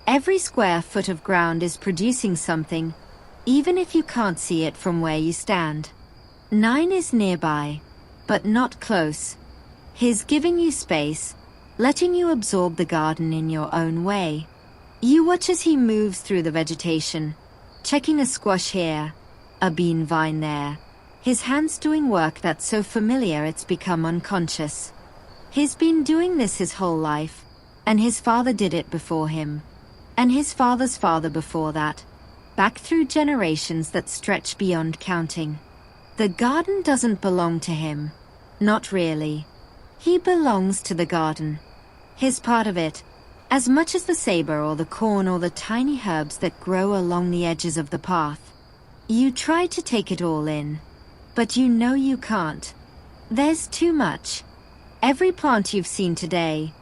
Every square foot of ground is producing something, even if you can't see it from where you stand. 9 is nearby, but not close. He's giving you space, letting you absorb the garden in your own way. You watch as he moves through the vegetation, checking a squash here, a bean vine there, his hands doing work that's so familiar it's become unconscious. He's been doing this his whole life, and his father did it before him, and his father's father before that, back through generations that stretch beyond counting. The garden doesn't belong to him. Not really. He belongs to the garden. He's part of it, as much as the saber or the corn or the tiny herbs that grow along the edges of the path. You try to take it all in, but you know you can't. There's too much. Every plant you've seen today,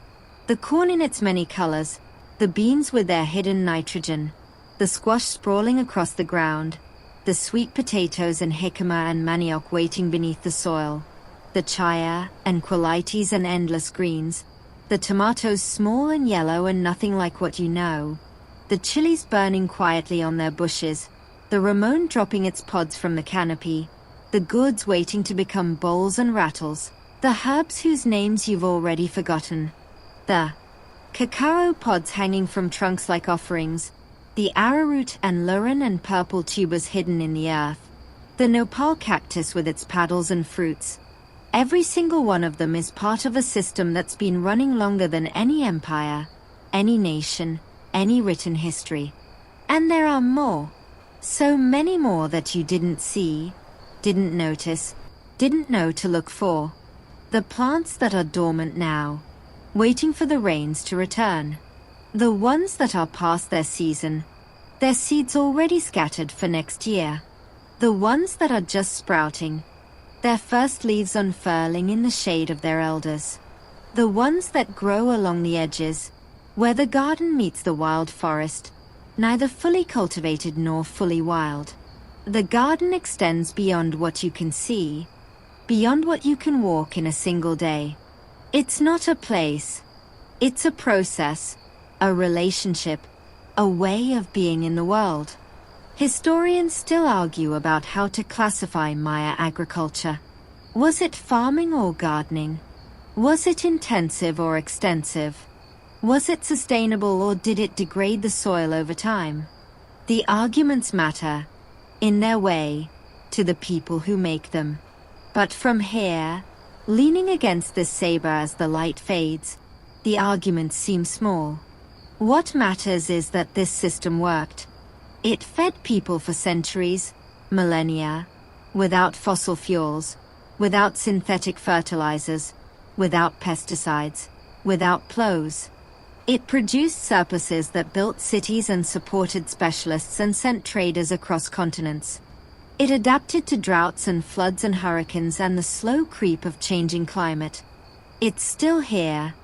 the corn in its many colors, the beans with their hidden nitrogen, the squash sprawling across the ground, the sweet potatoes and jicama and manioc waiting beneath the soil, the chaya and quilites and endless greens, the tomatoes small and yellow and nothing like what you know, the chilies burning quietly on their bushes, the ramon dropping its pods from the canopy, the gourds waiting to become bowls and rattles, the herbs whose names you've already forgotten, the cacao pods hanging from trunks like offerings, the arrowroot and lurin and purple tubers hidden in the earth, the nopal cactus with its petals and fruits. Every single one of them is part of a system that's been running longer than any empire, any nation, any written history. And there are more. So many more that you didn't see, didn't notice, didn't know to look for. The plants that are dormant now, waiting for the rains to return. The ones that are past their season, their seeds already scattered for next year. The ones that are just sprouting, their first leaves unfurling in the shade of their elders. The ones that grow along the edges, where the garden meets the wild forest, neither fully cultivated nor fully wild. The garden extends beyond what you can see, beyond what you can walk in a single day. It's not a place. It's a process, a relationship, a way of being in the world. Historians still argue about how to classify Maya agriculture. Was it farming or gardening? Was it intensive or extensive? Was it sustainable or did it degrade the soil over time? The arguments matter, in their way, to the people who make them. But from here, leaning against this saber as the light fades, the arguments seem small. What matters is that this system worked. It fed people for centuries, millennia, without fossil fuels, without synthetic fertilizers, without pesticides, without plows. It produced surpluses that built cities and supported specialists and sent traders across continents. It adapted to droughts and floods and hurricanes and the slow creep of changing climate. It's still here,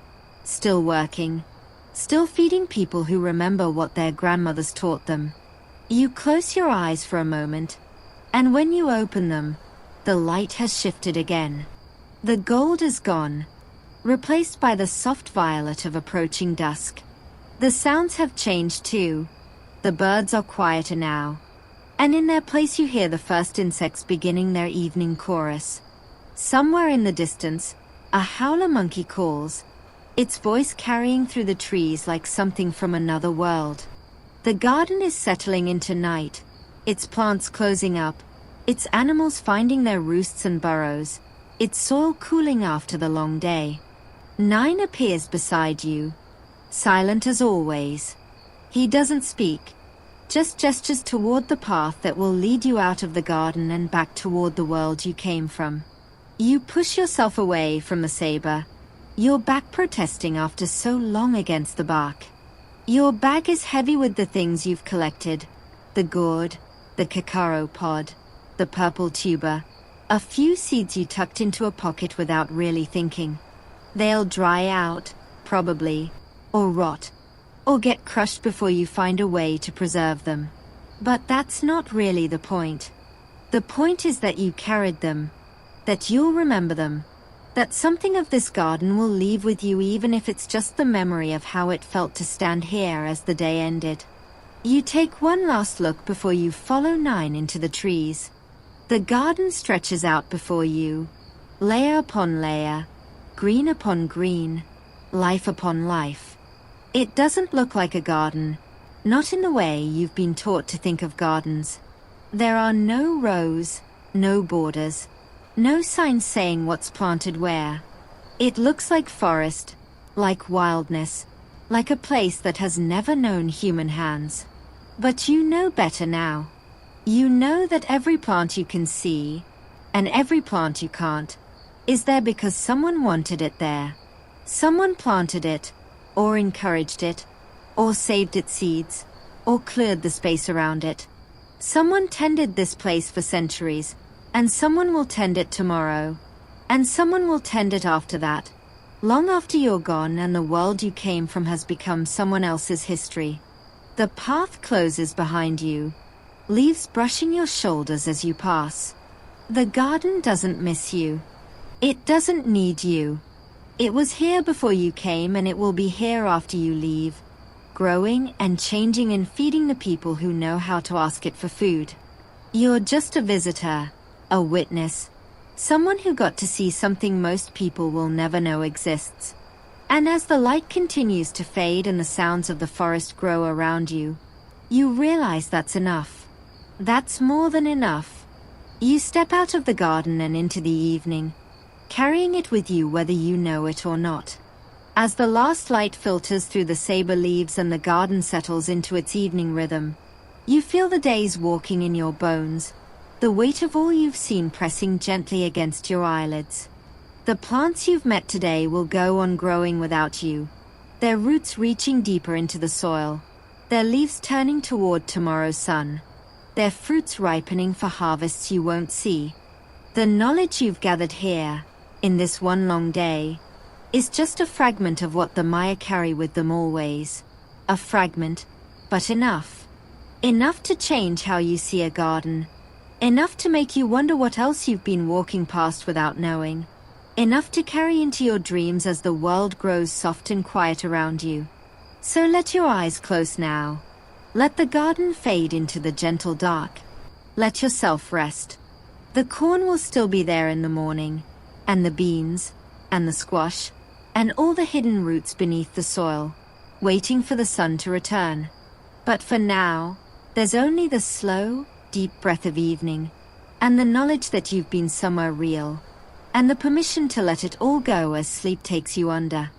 still working, still feeding people who remember what their grandmothers taught them. You close your eyes for a moment, and when you open them, the light has shifted again. The gold is gone, replaced by the soft violet of approaching dusk. The sounds have changed too. The birds are quieter now, and in their place you hear the first insects beginning their evening chorus. Somewhere in the distance, a howler monkey calls, its voice carrying through the trees like something from another world. The garden is settling into night, its plants closing up, its animals finding their roosts and burrows, its soil cooling after the long day. 9 appears beside you, silent as always. He doesn't speak, just gestures toward the path that will lead you out of the garden and back toward the world you came from. You push yourself away from the saber, your back protesting after so long against the bark. Your bag is heavy with the things you've collected, the gourd, the cacao pod, the purple tuber, a few seeds you tucked into a pocket without really thinking. They'll dry out, probably, or rot, or get crushed before you find a way to preserve them. But that's not really the point. The point is that you carried them, that you'll remember them, that something of this garden will leave with you even if it's just the memory of how it felt to stand here as the day ended. You take one last look before you follow 9 into the trees. The garden stretches out before you, layer upon layer, green upon green, life upon life. It doesn't look like a garden, not in the way you've been taught to think of gardens. There are no rows, no borders, no signs saying what's planted where. It looks like forest, like wildness, like a place that has never known human hands. But you know better now. You know that every plant you can see, and every plant you can't, is there because someone wanted it there. Someone planted it, or encouraged it, or saved its seeds, or cleared the space around it. Someone tended this place for centuries, and someone will tend it tomorrow, and someone will tend it after that, long after you're gone and the world you came from has become someone else's history. The path closes behind you, leaves brushing your shoulders as you pass. The garden doesn't miss you. It doesn't need you. It was here before you came and it will be here after you leave, growing and changing and feeding the people who know how to ask it for food. You're just a visitor, a witness, someone who got to see something most people will never know exists. And as the light continues to fade and the sounds of the forest grow around you, you realize that's enough. That's more than enough. You step out of the garden and into the evening, carrying it with you whether you know it or not. As the last light filters through the saber leaves and the garden settles into its evening rhythm, you feel the days walking in your bones, the weight of all you've seen pressing gently against your eyelids. The plants you've met today will go on growing without you, their roots reaching deeper into the soil, their leaves turning toward tomorrow's sun, their fruits ripening for harvests you won't see. The knowledge you've gathered here, in this one long day, is just a fragment of what the Maya carry with them always. A fragment, but enough. Enough to change how you see a garden. Enough to make you wonder what else you've been walking past without knowing. Enough to carry into your dreams as the world grows soft and quiet around you. So let your eyes close now. Let the garden fade into the gentle dark. Let yourself rest. The corn will still be there in the morning, and the beans, and the squash, and all the hidden roots beneath the soil, waiting for the sun to return. But for now, There's only the slow, deep breath of evening, and the knowledge that you've been somewhere real, and the permission to let it all go as sleep takes you under.